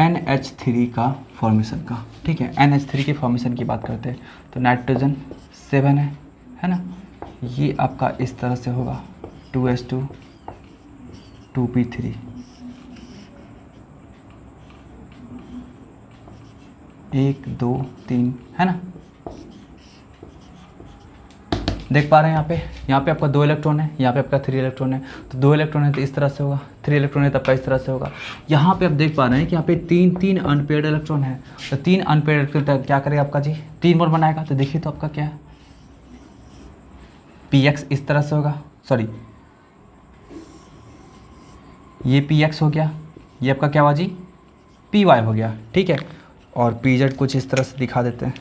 NH3 का फॉर्मेशन का, ठीक है। NH3 के फॉर्मेशन की बात करते हैं, तो नाइट्रोजन 7 है ना, ये आपका इस तरह से होगा 2s2 2p3, 1 2 3 है ना। देख पा रहे हैं यहाँ पे आपका 2 इलेक्ट्रॉन है, यहाँ पे आपका 3 इलेक्ट्रॉन है। तो 2 इलेक्ट्रॉन है तो इस तरह से होगा, 3 इलेक्ट्रॉन है तो आपका इस तरह से होगा। यहाँ पे आप देख पा रहे हैं कि यहाँ पे 3 अनपेयर्ड इलेक्ट्रॉन है, तो 3 अनपेयर्ड इलेक्ट्रॉन क्या करेगा आपका जी, 3 बॉन्ड बनाएगा। तो देखिए तो आपका क्या है, पी एक्स इस तरह से होगा, सॉरी ये पी एक्स हो गया, ये आपका क्या हुआ जी, पी वाई हो गया, ठीक है। और पी जेड कुछ इस तरह से दिखा देते हैं।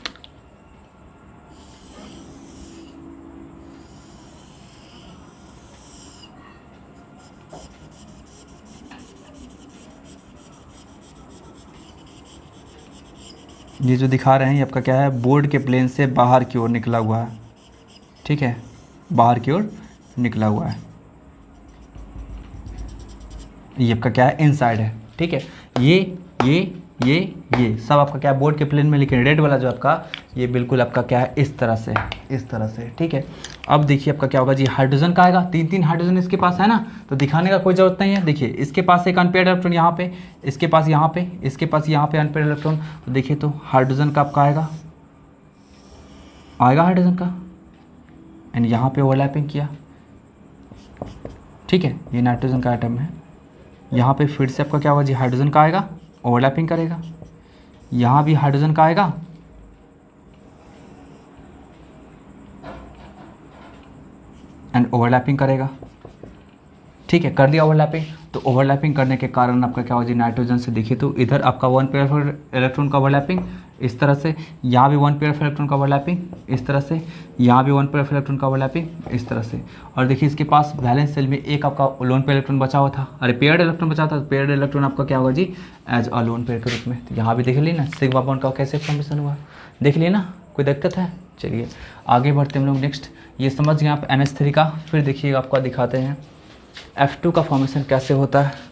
ये जो दिखा रहे हैं ये आपका क्या है, बोर्ड के प्लेन से बाहर की ओर निकला हुआ है, ठीक है, बाहर की ओर निकला हुआ है। ये आपका क्या है, इनसाइड है, ठीक है। ये सब आपका क्या है, बोर्ड के प्लेन में, लेकिन रेड वाला जो आपका ये बिल्कुल आपका क्या है, इस तरह से, इस तरह से, ठीक है। अब देखिए आपका क्या होगा जी, हाइड्रोजन का आएगा, तीन तीन हाइड्रोजन इसके पास है ना, तो दिखाने का कोई ज़रूरत नहीं है। देखिए इसके पास एक अनपेयर्ड इलेक्ट्रॉन यहाँ पे, इसके पास यहाँ पे, इसके पास यहाँ पे अनपेयर्ड इलेक्ट्रॉन, तो देखिए तो हाइड्रोजन का आपका आएगा, हाइड्रोजन का, एंड यहाँ पे ओवरलैपिंग किया, ठीक है। ये नाइट्रोजन का आइटम है, यहाँ पे फिर से आपका क्या होगा जी, हाइड्रोजन का आएगा, ओवरलैपिंग करेगा, यहाँ भी हाइड्रोजन का आएगा, एंड ओवरलैपिंग करेगा, ठीक है। कर दिया ओवरलैपिंग, तो ओवरलैपिंग करने के कारण आपका क्या होगा जी, नाइट्रोजन से देखिए तो इधर आपका वन पेयर ऑफ इलेक्ट्रॉन का ओवरलैपिंग इस तरह से, यहाँ भी वन पेयर ऑफ इलेक्ट्रॉन का ओवरलैपिंग इस तरह से, यहाँ भी वन पेयर ऑफ इलेक्ट्रॉन का ओवरलैपिंग इस तरह से। और देखिए इसके पास वैलेंस सेल में एक आपका लोन पेयर इलेक्ट्रॉन बचा हुआ था, अरे पेयर्ड इलेक्ट्रॉन बचा था, पेयर्ड इलेक्ट्रॉन आपका क्या होगा जी, एज अ लोन पेयर के रूप में। तो यहाँ भी देख लिए ना सिग्मा बॉन्ड का कैसे फॉर्मेशन हुआ, देख लिए ना, कोई दिक्कत है। चलिए आगे बढ़ते हम लोग नेक्स्ट, ये समझ गए आप NH3 का। फिर देखिएगा आपका दिखाते हैं F2 का फॉर्मेशन कैसे होता है।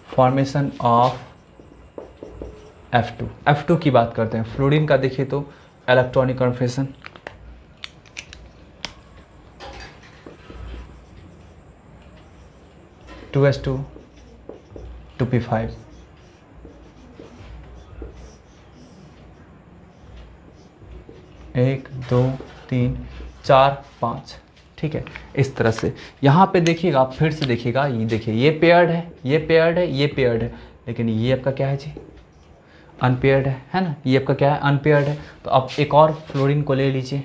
फॉर्मेशन ऑफ F2 की बात करते हैं। फ्लोरीन का देखिए तो इलेक्ट्रॉनिक कन्फर्मेशन, (2s2 2p5), एक दो तीन चार पाँच, ठीक है, इस तरह से। यहाँ पे देखिएगा आप, फिर से देखिएगा, ये देखिए ये पेयर्ड है, ये पेयर्ड है, ये पेयर्ड है, लेकिन ये आपका क्या है जी, अनपेयर्ड है ना, ये आपका क्या है, अनपेयर्ड है। तो आप एक और फ्लोरीन को ले लीजिए,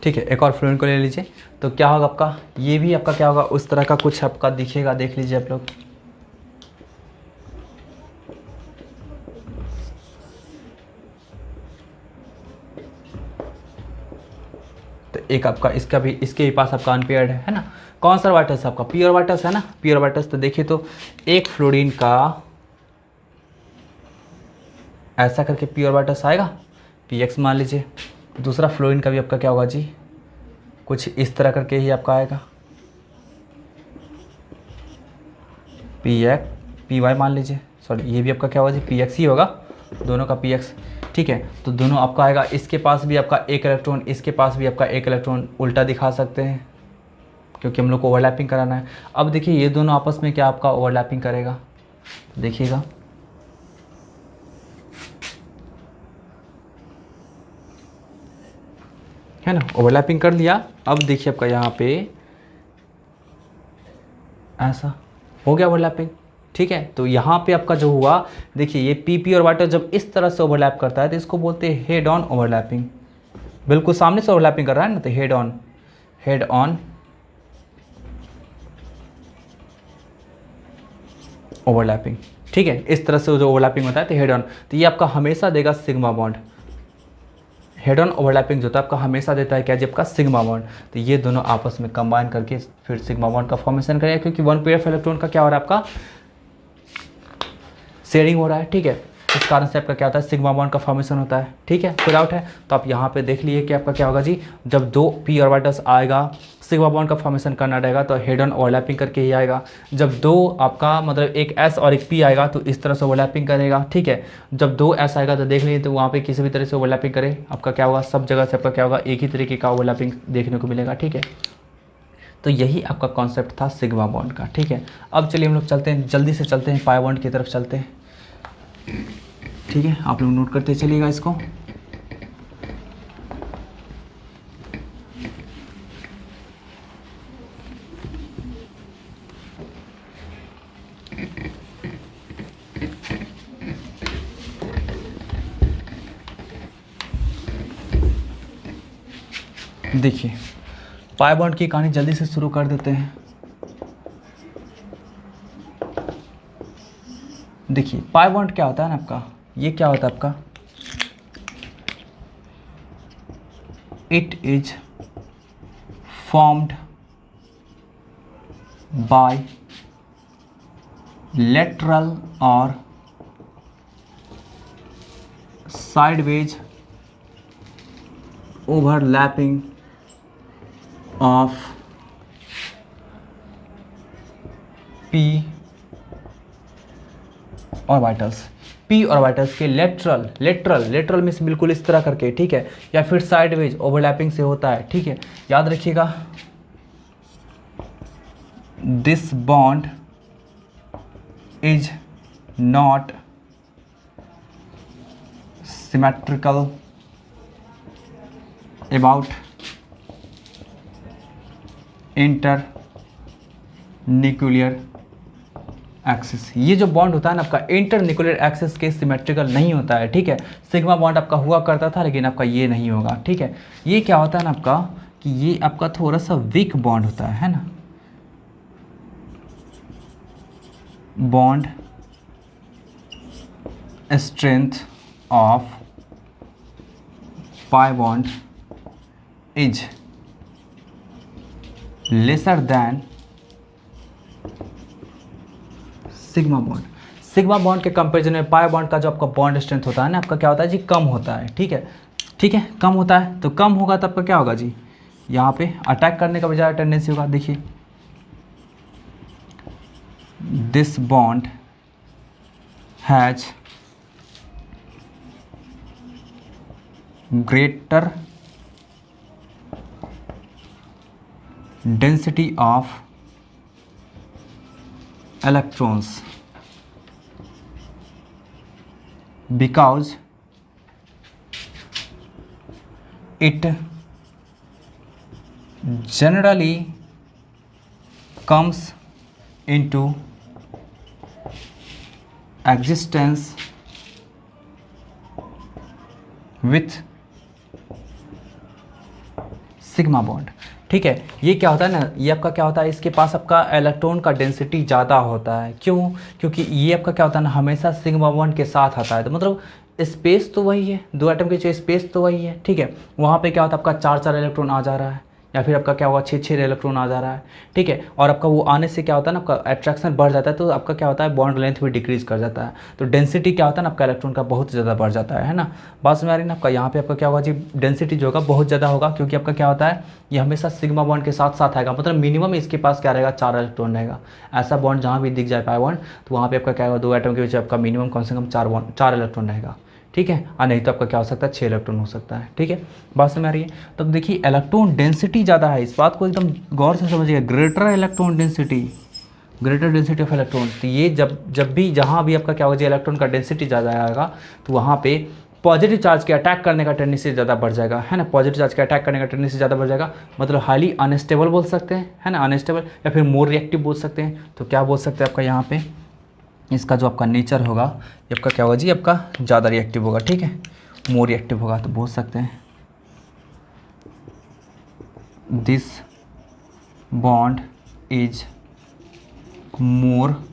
ठीक है, एक और फ्लोरीन को ले लीजिए, तो क्या होगा आपका, ये भी आपका क्या होगा, उस तरह का कुछ आपका दिखेगा, देख लीजिए आप लोग। तो एक आपका इसका भी, इसके भी पास आपका अनपेयर्ड है ना। कौन सा वाटस आपका, प्योर वाटस है ना, प्योर वाटस। तो देखिए तो एक फ्लोरीन का ऐसा करके प्योर वाटस आएगा, PX मान लीजिए। दूसरा फ्लोरीन का भी आपका क्या होगा जी, कुछ इस तरह करके ही आपका आएगा, PY मान लीजिए, सॉरी ये भी आपका क्या होगा जी, PX ही होगा, दोनों का PX, ठीक है। तो दोनों आपका आएगा, इसके पास भी आपका एक इलेक्ट्रॉन, इसके पास भी आपका एक इलेक्ट्रॉन, उल्टा दिखा सकते हैं क्योंकि हम लोग को ओवरलैपिंग कराना है। अब देखिए ये दोनों आपस में क्या आपका ओवरलैपिंग करेगा, देखिएगा, है ना, ओवरलैपिंग कर लिया। अब देखिए आपका यहाँ पे ऐसा हो गया ओवरलैपिंग, ठीक है। तो यहाँ पे आपका जो हुआ, देखिए ये PP और वाटर जब इस तरह से ओवरलैप करता है तो इसको बोलते हैं हेड ऑन ओवरलैपिंग। बिल्कुल सामने से ओवरलैपिंग कर रहा है ना, तो हेड ऑन ओवरलैपिंग, ठीक है। इस तरह से जो ओवरलैपिंग होता है तो हेड ऑन, तो ये आपका हमेशा देगा sigma bond. Head on overlapping जो होता है आपका हमेशा देता है क्या जी, आपका सिग्मा बॉन्ड। तो ये दोनों आपस में कंबाइन करके फिर सिग्मा बॉन्ड का फॉर्मेशन करेगा, क्योंकि वन पेयर ऑफ इलेक्ट्रॉन का क्या हो रहा है, आपका शेयरिंग हो रहा है, ठीक है। इस कारण से आपका क्या होता है, सिग्मा बॉन्ड का फॉर्मेशन होता है, ठीक है। फिर आउट है, तो आप यहाँ पे देख लिए कि आपका क्या होगा जी, जब दो p ऑर्बिटल्स आएगा, सिग्मा बॉन्ड का फॉर्मेशन करना रहेगा तो हेड ऑन ओवरलैपिंग करके ही आएगा। जब दो आपका मतलब एक S और एक P आएगा तो इस तरह से ओवरलैपिंग करेगा, ठीक है। जब दो S आएगा तो देख लीजिए, तो वहाँ पे किसी भी तरह से ओवरलैपिंग करे, आपका क्या होगा, सब जगह से आपका क्या होगा, एक ही तरीके का ओवरलैपिंग देखने को मिलेगा, ठीक है। तो यही आपका कॉन्सेप्ट था सिग्मा बॉन्ड का, ठीक है। अब चलिए हम लोग चलते हैं, जल्दी से चलते हैं, पाई बॉन्ड की तरफ चलते हैं, ठीक है। आप लोग नोट करते चलिएगा इसको। देखिए पाई बॉन्ड की कहानी जल्दी से शुरू कर देते हैं। देखिए पाई बॉन्ड क्या होता है ना आपका, ये क्या होता है आपका, it is formed by lateral और sideways overlapping of p orbitals. p orbitals के लेटरल मीन्स बिल्कुल इस तरह करके, ठीक है, या फिर साइडवेज ओवरलैपिंग से होता है, ठीक है। याद रखिएगा this bond is not symmetrical about internuclear axis. ये जो बॉन्ड होता है ना आपका इंटरन्यूक्लियर एक्सिस के सिमेट्रिकल नहीं होता है, ठीक है। सिग्मा बॉन्ड आपका हुआ करता था लेकिन आपका ये नहीं होगा, ठीक है। ये क्या होता है ना आपका कि ये आपका थोड़ा सा वीक बॉन्ड होता है ना, bond strength of pi bond is lesser than sigma bond. Sigma bond के कंपैरिजन में पाई बॉन्ड का जो आपका बॉन्ड स्ट्रेंथ होता है ना आपका क्या होता है जी, कम होता है, ठीक है, ठीक है, कम होता है। तो कम होगा तो आपका क्या होगा जी, यहाँ पे अटैक करने का बजाय टेंडेंसी होगा। देखिए this bond has greater density of electrons because it generally comes into existence with sigma bond, ठीक है। ये क्या होता है ना, ये आपका क्या होता है, इसके पास आपका इलेक्ट्रॉन का डेंसिटी ज़्यादा होता है। क्यों? क्योंकि ये आपका क्या होता है ना, हमेशा सिग्मा बॉन्ड के साथ आता है। तो मतलब स्पेस तो वही है, दो एटम के जो स्पेस तो वही है, ठीक है। वहाँ पे क्या होता है आपका 4 इलेक्ट्रॉन आ जा रहा है, या फिर आपका क्या होगा 6 इलेक्ट्रॉन आ जा रहा है, ठीक है। और आपका वो आने से क्या होता है ना, आपका अट्रैक्शन बढ़ जाता है, तो आपका क्या होता है बॉन्ड लेंथ भी डिक्रीज कर जाता है। तो डेंसिटी क्या होता है ना आपका इलेक्ट्रॉन का बहुत ज़्यादा बढ़ जाता है ना। बात समझ आ रही है ना आपका। यहाँ पे आपका क्या होगा जी, डेंसिटी जो होगा बहुत ज़्यादा होगा, क्योंकि आपका क्या होता है ये हमेशा सिग्मा बॉन्ड के साथ साथ आएगा। मतलब मिनिमम इसके पास क्या रहेगा, 4 इलेक्ट्रॉन रहेगा। ऐसा बॉन्ड जहाँ भी दिख जाए पाई बॉन्ड, तो वहाँ पे आपका क्या होगा, 2 एटम के बीच आपका मिनिमम कम से कम 4 इलेक्ट्रॉन रहेगा, ठीक है। और नहीं तो आपका क्या हो सकता है 6 इलेक्ट्रॉन हो सकता है, ठीक है। बात समझ आ रही है। तब देखिए इलेक्ट्रॉन डेंसिटी ज़्यादा है, इस बात को एकदम गौर से समझिए। Greater electron density, greater density of electron. तो ये जब भी जहाँ भी आपका क्या होगा, इलेक्ट्रॉन का डेंसिटी ज़्यादा आएगा तो वहाँ पे पॉजिटिव चार्ज के अटैक करने का टेंडेंसी ज़्यादा बढ़ जाएगा, है ना। पॉजिटिव चार्ज के अटैक करने का टेंडेंसी ज़्यादा बढ़ जाएगा, मतलब हाईली अनस्टेबल बोल सकते हैं, है ना, अनस्टेबल, या फिर मोर रिएक्टिव बोल सकते हैं। तो क्या बोल सकते हैं आपका यहाँ पे, इसका जो आपका नेचर होगा ये आपका क्या होगा जी, आपका ज़्यादा रिएक्टिव होगा, ठीक है, मोर रिएक्टिव होगा। तो बोल सकते हैं this bond is more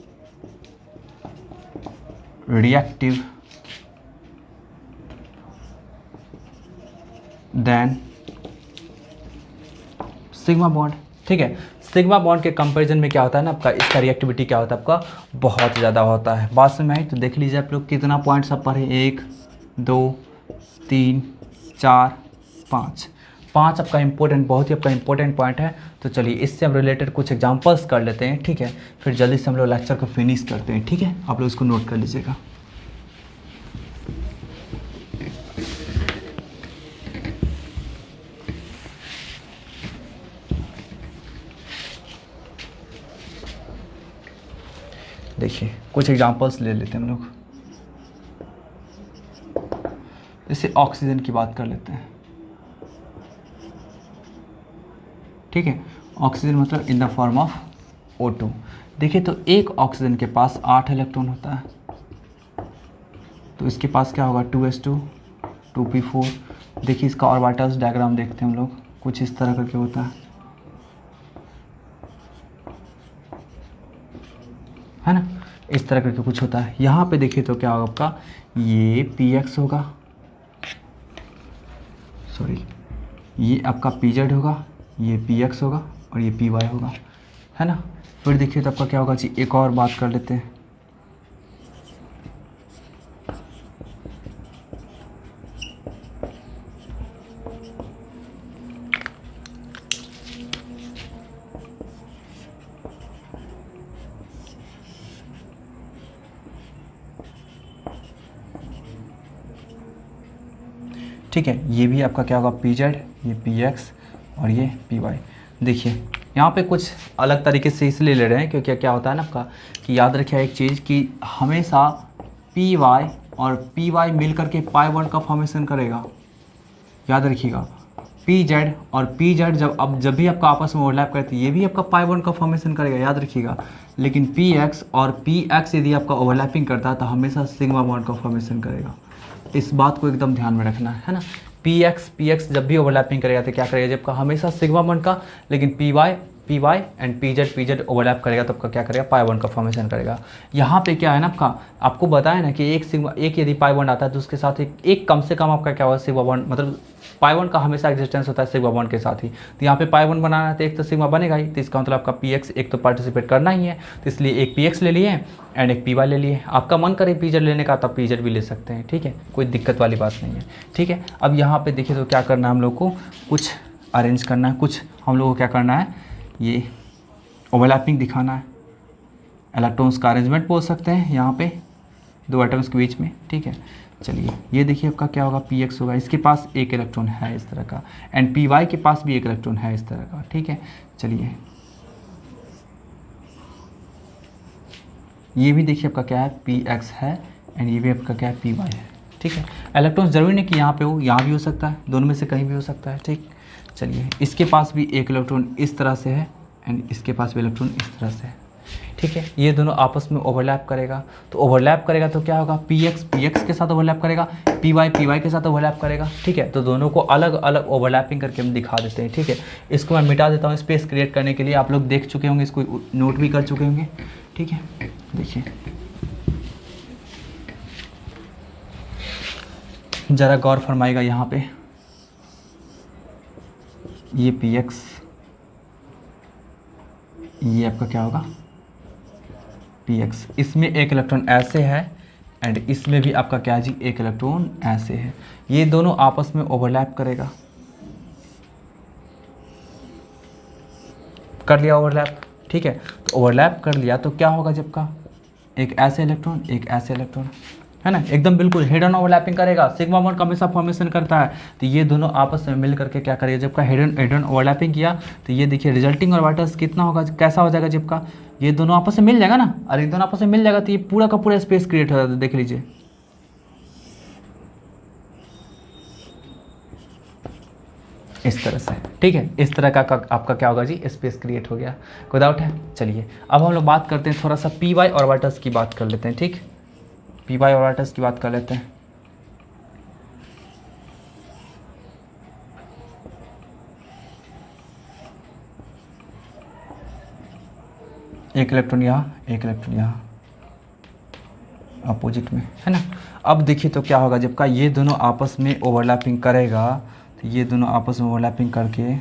reactive than sigma bond, ठीक है। सिग्मा बॉन्ड के कंपैरिजन में क्या होता है ना आपका, इसका रिएक्टिविटी क्या होता है आपका बहुत ज़्यादा होता है। बात में आई तो देख लीजिए आप लोग कितना पॉइंट्स आप पढ़े, 1 2 3 4 5 5 आपका इंपॉर्टेंट, बहुत ही आपका इंपॉर्टेंट पॉइंट है। तो चलिए इससे हम रिलेटेड कुछ एग्जांपल्स कर लेते हैं, ठीक है। फिर जल्दी से हम लोग लेक्चर को फिनिश करते हैं, ठीक है। आप लोग इसको नोट कर लीजिएगा। देखिए कुछ एग्जांपल्स ले लेते हैं हम लोग। जैसे ऑक्सीजन की बात कर लेते हैं, ठीक है। ऑक्सीजन मतलब in the form of O2। देखिए तो एक ऑक्सीजन के पास 8 इलेक्ट्रॉन होता है, तो इसके पास क्या होगा 2s2 2p4 देखिए इसका ऑर्बिटल्स डायग्राम देखते हैं हम लोग, कुछ इस तरह करके होता है ना, इस तरह करके कुछ होता है। यहाँ पे देखिए तो क्या होगा आपका, ये px होगा, सॉरी ये आपका pz होगा, ये px होगा और ये py होगा, है ना। फिर देखिए तो आपका क्या होगा जी, एक और बात कर लेते हैं। ठीक है, ये भी आपका क्या होगा pz, ये px और ये py। देखिए यहाँ पे कुछ अलग तरीके से इसलिए ले रहे हैं क्योंकि क्या होता है ना आपका, कि याद रखिए एक चीज़ कि हमेशा py और py मिल करके पाई बॉन्ड का फॉर्मेशन करेगा। याद रखिएगा pz और pz जब भी आपका आपस में ओवरलैप करे तो ये भी आपका पाई बॉन्ड का फॉर्मेशन करेगा, याद रखिएगा। लेकिन px और px यदि आपका ओवरलैपिंग करता है तो हमेशा सिग्मा बॉन्ड का फॉर्मेशन करेगा। इस बात को एकदम ध्यान में रखना है ना। px जब भी ओवरलैपिंग करेगा तो क्या करेगा, जब का हमेशा सिग्मा बॉन्ड का, लेकिन py एंड pz ओवरलैप करेगा तब का क्या करेगा, पाई बॉन्ड का फॉर्मेशन करेगा। यहाँ पे क्या है ना आपको बताया ना कि एक यदि पाई बॉन्ड आता है तो उसके साथ एक कम से कम आपका क्या होगा, सिग्मा बॉन्ड, मतलब पाई बॉन्ड का हमेशा एग्जिस्टेंस होता है सिग्मा बॉन्ड के साथ ही। तो यहाँ पे पाई बॉन्ड बनाना है तो एक तो सिग्मा बनेगा ही, तो इसका मतलब आपका px एक तो पार्टिसिपेट करना ही है, तो इसलिए एक px ले लिए एंड एक py ले लिए। आपका मन करे pz लेने का तब pz भी ले सकते हैं, ठीक है, कोई दिक्कत वाली बात नहीं है, ठीक है। अब यहाँ पे देखिए तो क्या करना है हम लोग को, कुछ अरेंज करना है, कुछ हम लोग को क्या करना है, ये ओवरलैपिंग दिखाना है, इलेक्ट्रॉन्स का अरेंजमेंट बोल सकते हैं यहाँ पे दो एटम्स के बीच में, ठीक है। चलिए ये देखिए आपका क्या होगा, px होगा, इसके पास एक इलेक्ट्रॉन है इस तरह का, एंड py के पास भी एक इलेक्ट्रॉन है इस तरह का, ठीक है। चलिए ये भी देखिए आपका क्या है, px है एंड ये भी आपका क्या है, py है, ठीक है। इलेक्ट्रॉन जरूरी नहीं कि यहाँ पे हो, यहाँ भी हो सकता है, दोनों में से कहीं भी हो सकता है, ठीक। चलिए इसके पास भी एक इलेक्ट्रॉन इस तरह से है एंड इसके पास भी इलेक्ट्रॉन इस तरह से है, ठीक है। ये दोनों आपस में ओवरलैप करेगा, तो ओवरलैप करेगा तो क्या होगा, px के साथ ओवरलैप करेगा, py के साथ ओवरलैप करेगा, ठीक है। तो दोनों को अलग अलग ओवरलैपिंग करके हम दिखा देते हैं, ठीक है। इसको मैं मिटा देता हूँ स्पेस क्रिएट करने के लिए, आप लोग देख चुके होंगे, इसको नोट भी कर चुके होंगे, ठीक है। देखिए ज़रा गौर फरमाएगा यहाँ पे, ये px, ये आपका क्या होगा px, इसमें एक इलेक्ट्रॉन ऐसे है एंड इसमें भी आपका क्या जी, एक इलेक्ट्रॉन ऐसे है, ये दोनों आपस में ओवरलैप करेगा, कर लिया ओवरलैप, ठीक है। तो ओवरलैप कर लिया तो क्या होगा, जब का एक ऐसे इलेक्ट्रॉन एक ऐसे इलेक्ट्रॉन, है ना, एकदम बिल्कुल हेड ऑन ओवरलैपिंग करेगा, सिग्मा बॉन्ड का हमेशा फॉर्मेशन करता है। तो ये दोनों आपस में मिल करके क्या करेगा, जब का हेड ऑन ओवरलैपिंग किया तो ये देखिए रिजल्टिंग ऑर्बिटल्स कितना होगा, कैसा हो जाएगा, जब का ये दोनों आपस में मिल जाएगा ना, और ये दोनों आपस में मिल जाएगा तो ये पूरा का पूरा स्पेस क्रिएट हो जाता है, देख लीजिए इस तरह से, ठीक है। इस तरह का आपका क्या होगा जी, स्पेस क्रिएट हो गया, कोई डाउट है। चलिए अब हम लोग बात करते हैं थोड़ा सा py ऑर्बिटल्स की बात कर लेते हैं, ठीक, py ऑर्बिटल्स की बात कर लेते हैं। एक इलेक्ट्रॉन यहाँ, एक इलेक्ट्रॉन यहाँ अपोजिट में, है ना। अब देखिए तो क्या होगा, जब का ये दोनों आपस में ओवरलैपिंग करेगा तो ये दोनों आपस में ओवरलैपिंग करके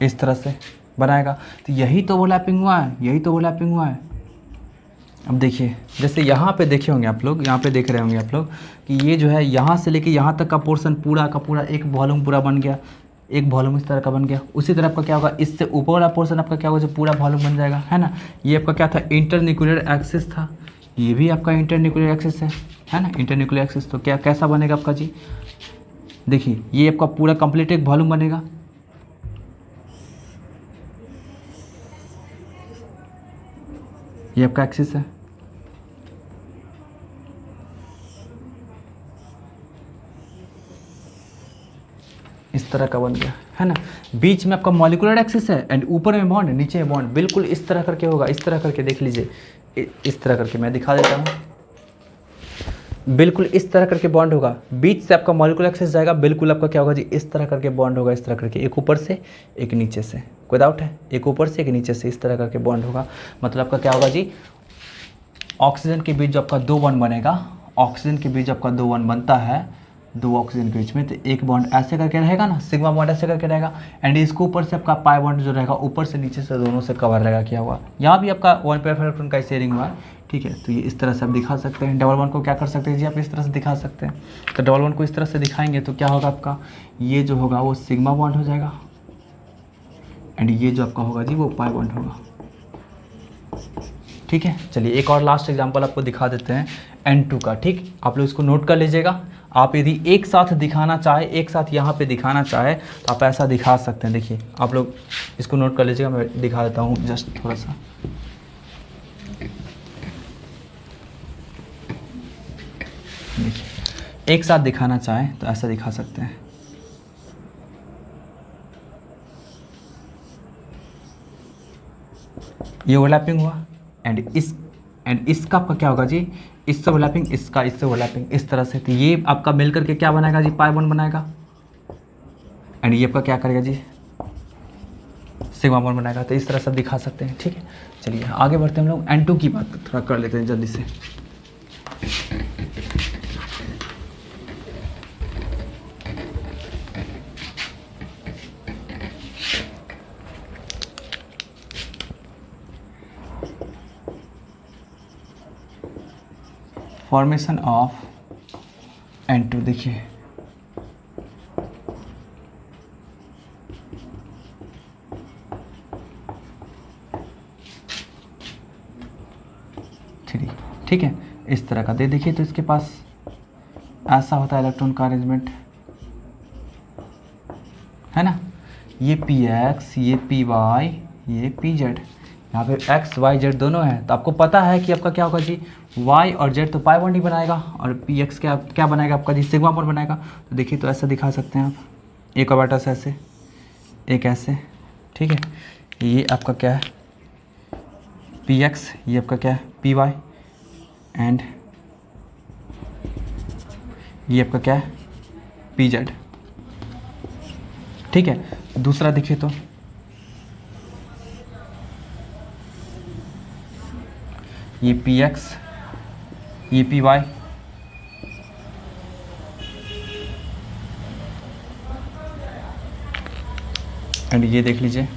इस तरह से बनाएगा, तो यही तो ओवरलैपिंग हुआ है, यही तो ओवरलैपिंग हुआ है। अब देखिए जैसे यहाँ पे देखे होंगे आप लोग, यहाँ पे देख रहे होंगे आप लोग कि ये जो है यहाँ से लेके यहाँ तक का पोर्शन पूरा का पूरा एक वॉल्यूम पूरा बन गया, एक वॉल्यूम इस तरह का बन गया। उसी तरह आपका क्या होगा, इससे ऊपर वाला पोर्शन आपका क्या होगा, जो पूरा वॉल्यूम बन जाएगा, है ना। ये आपका क्या था, इंटरन्यूक्लियर एक्सिस था, ये भी आपका इंटरन्यूक्लियर एक्सिस है ना, इंटरन्यूक्लियर एक्सिस। तो क्या कैसा बनेगा आपका जी, देखिए ये आपका पूरा कंप्लीट एक वॉल्यूम बनेगा, ये आपका एक्सिस है, इस तरह का बन गया, है ना। बीच में आपका मॉलिक्यूलर एक्सिस है एंड ऊपर में बॉन्ड, नीचे में बॉन्ड, बिल्कुल इस तरह करके होगा, इस तरह करके देख लीजिए, इस तरह करके मैं दिखा देता हूँ। बिल्कुल इस तरह करके बॉन्ड होगा, बीच से आपका मॉलिक्यूलर एक्सिस जाएगा, बिल्कुल आपका क्या होगा जी, इस तरह करके बॉन्ड होगा, इस तरह करके, एक ऊपर से एक नीचे से, कोई डाउट है, एक ऊपर से एक नीचे से, इस तरह करके बॉन्ड होगा। मतलब आपका क्या होगा जी, ऑक्सीजन के बीच जो आपका 2 बॉन्ड बनेगा, ऑक्सीजन के बीच आपका 2 बॉन्ड बनता है, 2 ऑक्सीजन के बीच में, तो एक बॉन्ड ऐसे करके रहेगा ना, सिग्मा बॉन्ड ऐसे करके रहेगा, एंड इसको ऊपर से आपका पाई बॉन्ड जो रहेगा, ऊपर से नीचे से दोनों से कवर रहेगा किया हुआ। यहाँ भी आपका 1 इलेक्ट्रॉन का शेयरिंग हुआ है, ठीक है। तो ये इस तरह से आप दिखा सकते हैं। डबल बॉन्ड को क्या कर सकते हैं जी, आप इस तरह से दिखा सकते हैं। तो डबल बॉन्ड को इस तरह से दिखाएंगे तो क्या होगा, आपका ये जो होगा वो सिग्मा बॉन्ड हो जाएगा, एंड ये जो आपका होगा जी वो पाई बॉन्ड होगा, ठीक है। चलिए एक और लास्ट एग्जांपल आपको दिखा देते हैं N2 का, ठीक। आप लोग इसको नोट कर लीजिएगा। आप यदि एक साथ दिखाना चाहे, एक साथ यहाँ पे दिखाना चाहे तो आप ऐसा दिखा सकते हैं। देखिए आप लोग इसको नोट कर लीजिएगा, मैं दिखा देता हूँ जस्ट थोड़ा सा। देखिए एक साथ दिखाना चाहे तो ऐसा दिखा सकते हैं। ये ओवरलैपिंग हुआ, एंड इसका आपका क्या होगा जी, इससे ओवरलैपिंग, इसका इससे ओवरलैपिंग, इस तरह से। तो ये आपका मिल करके क्या बनाएगा जी, पाई बॉन्ड बनाएगा, एंड ये आपका क्या करेगा जी, सिग्मा बॉन्ड बनाएगा। तो इस तरह से दिखा सकते हैं, ठीक है। चलिए आगे बढ़ते हैं हम लोग, N2 की बात थोड़ा कर लेते हैं जल्दी से। फॉर्मेशन ऑफ N2 देखिए, ठीक है, इस तरह का दे। देखिए तो इसके पास ऐसा होता है इलेक्ट्रॉन का अरेंजमेंट, है ना। ये Px, ये Py, ये Pz, यहाँ पे x, y, z दोनों है। तो आपको पता है कि आपका क्या होगा जी, y और z तो पाई बॉन्ड ही बनाएगा, और Px क्या क्या बनाएगा आपका जी, सिग्मा बॉन्ड बनाएगा। तो देखिए तो ऐसा दिखा सकते हैं आप, एक ऑर्बिटल से ऐसे, एक ऐसे, ठीक है। ये आपका क्या है Px, ये आपका क्या है Py, एंड ये आपका क्या है Pz, ठीक है। दूसरा देखिए तो ये Px, ये Py, एंड ये देख लीजिए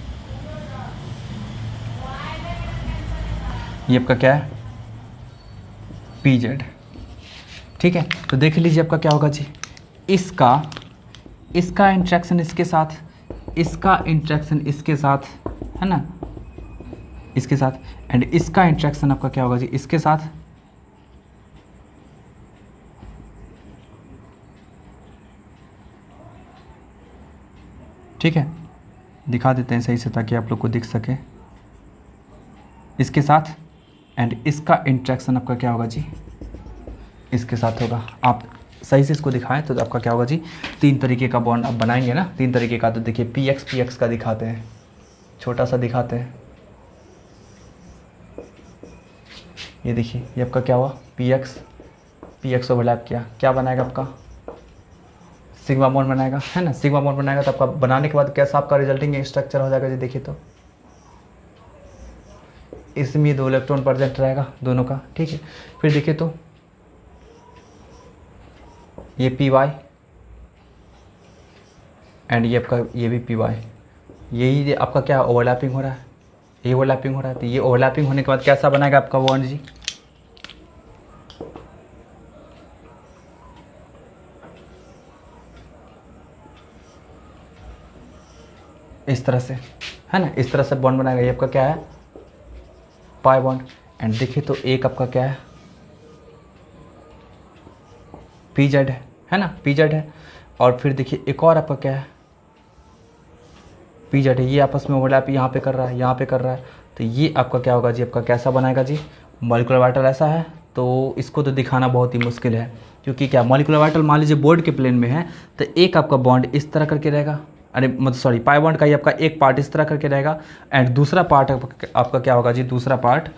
ये आपका क्या है Pz, ठीक है। तो देख लीजिए आपका क्या होगा जी, इसका इंट्रैक्शन इसके साथ, इसका इंट्रैक्शन इसके साथ, है ना, इसके साथ, एंड इसका इंट्रैक्शन आपका क्या होगा जी, इसके साथ, ठीक है। दिखा देते हैं सही से ताकि आप लोग को दिख सके, इसके साथ, एंड इसका इंट्रैक्शन आपका क्या होगा जी, इसके साथ होगा। आप सही से इसको दिखाएं तो आपका क्या होगा जी, 3 तरीके का बॉन्ड आप बनाएंगे ना, 3 तरीके का। तो देखिए Px का दिखाते हैं, छोटा सा दिखाते हैं। ये देखिए ये आपका क्या हुआ, Px ओवरलैप किया, क्या बनाएगा आपका सिग्मा बॉन्ड बनाएगा, है ना। सिग्मा बॉन्ड बनाएगा तो आपका बनाने के बाद कैसा आपका रिजल्टिंग स्ट्रक्चर हो जाएगा जी, देखिए तो इसमें 2 इलेक्ट्रॉन प्रेजेंट रहेगा दोनों का, ठीक है। फिर देखिए तो ये Py, एंड ये आपका ये भी Py, यही आपका क्या ओवरलैपिंग हो रहा है, ये ओवरलैपिंग हो रहा है। तो ये ओवरलैपिंग होने के बाद कैसा बनाएगा आपका बॉन्ड जी, इस तरह से, है ना, इस तरह से बॉन्ड बनाएगा। ये आपका क्या है पाई बॉन्ड, एंड देखिए तो एक आपका क्या है Pz है ना, Pz है। और फिर देखिए एक और आपका क्या है Pz है, ये आपस में ओवरलैप यहाँ पे कर रहा है, यहाँ पे कर रहा है। तो ये आपका क्या होगा जी, आपका कैसा बनाएगा जी, मॉलिक्यूलर ऑर्बिटल ऐसा है। तो इसको तो दिखाना बहुत ही मुश्किल है, क्योंकि क्या मॉलिक्यूलर ऑर्बिटल मान लीजिए बोर्ड के प्लेन में है, तो एक आपका बॉन्ड इस तरह करके रहेगा, अरे मतलब सॉरी पाई बॉन्ड का ही आपका एक पार्ट इस तरह करके रहेगा, एंड दूसरा पार्ट आपका क्या होगा जी, दूसरा पार्ट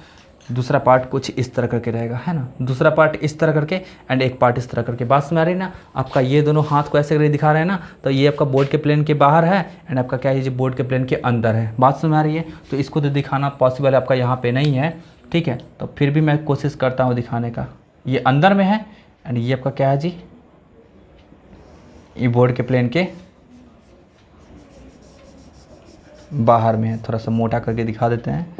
दूसरा पार्ट कुछ इस तरह करके रहेगा, है ना, दूसरा पार्ट इस तरह करके एंड एक पार्ट इस तरह करके। बात समझ आ रही है ना। आपका ये दोनों हाथ को ऐसे करके दिखा रहे हैं ना, तो ये आपका बोर्ड के प्लेन के बाहर है एंड आपका क्या है, ये बोर्ड के प्लेन के अंदर है। बात समझ आ रही है। तो इसको तो दिखाना पॉसिबल आपका यहाँ पे नहीं है, ठीक है, तो फिर भी मैं कोशिश करता हूँ दिखाने का। ये अंदर में है एंड ये आपका क्या है जी, ये बोर्ड के प्लेन के बाहर में है। थोड़ा सा मोटा करके दिखा देते हैं,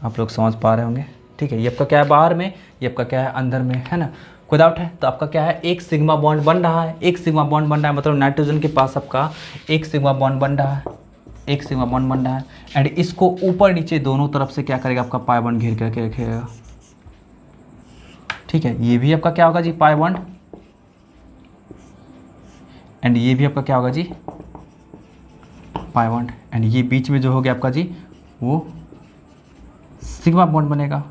आप लोग समझ पा रहे होंगे, ठीक है। ये आपका क्या है बाहर में, ये आपका क्या है अंदर में, है ना, कोई डाउट है। तो आपका क्या है, एक सिग्मा बॉन्ड बन रहा है, एक सिग्मा बॉन्ड बन रहा है, मतलब नाइट्रोजन के पास आपका एक सिग्मा बॉन्ड बन रहा है, एक सिग्मा बॉन्ड बन रहा है एंड इसको ऊपर नीचे दोनों तरफ से क्या करेगा, आपका पाई बॉन्ड घेर करके रखेगा, ठीक है। ये भी आपका क्या होगा जी, पाई बॉन्ड, एंड ये भी आपका क्या होगा जी, पाई बॉन्ड, एंड ये बीच में जो हो गया आपका जी वो सिग्मा बॉन्ड बनेगा,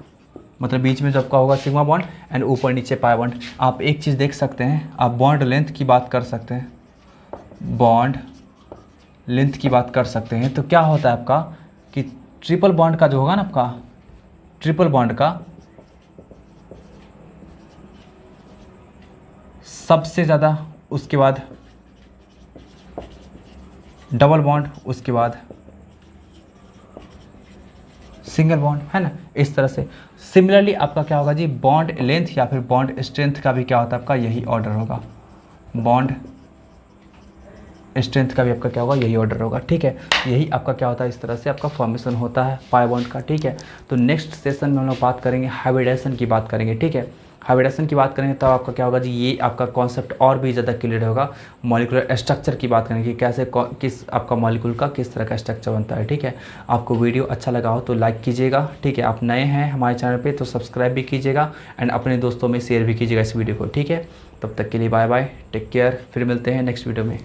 मतलब बीच में जो आपका होगा सिग्मा बॉन्ड एंड ऊपर नीचे पाई बॉन्ड। आप एक चीज़ देख सकते हैं, आप बॉन्ड लेंथ की बात कर सकते हैं, बॉन्ड लेंथ की बात कर सकते हैं। तो क्या होता है आपका कि ट्रिपल बॉन्ड का जो होगा ना, आपका ट्रिपल बॉन्ड का सबसे ज़्यादा, उसके बाद डबल बॉन्ड, उसके बाद सिंगल बॉन्ड, है ना, इस तरह से। सिमिलरली आपका क्या होगा जी, बॉन्ड लेंथ या फिर बॉन्ड स्ट्रेंथ का भी क्या होता है आपका यही ऑर्डर होगा, बॉन्ड स्ट्रेंथ का भी आपका क्या होगा यही ऑर्डर होगा, ठीक है। यही आपका क्या होता है, इस तरह से आपका फॉर्मेशन होता है पाई बॉन्ड का, ठीक है। तो नेक्स्ट सेशन में हम लोग बात करेंगे हाइब्रिडेशन की बात करेंगे, ठीक है। हाइब्रिडेशन की बात करेंगे तब आपका क्या होगा जी, ये आपका कॉन्सेप्ट और भी ज़्यादा क्लियर होगा। मॉलिक्यूलर स्ट्रक्चर की बात करेंगे कि कैसे किस आपका मॉलिक्यूल का किस तरह का स्ट्रक्चर बनता है, ठीक है। आपको वीडियो अच्छा लगा हो तो लाइक कीजिएगा, ठीक है। आप नए हैं हमारे चैनल पे तो सब्सक्राइब भी कीजिएगा एंड अपने दोस्तों में शेयर भी कीजिएगा इस वीडियो को, ठीक है। तब तक के लिए बाय बाय, टेक केयर, फिर मिलते हैं नेक्स्ट वीडियो में।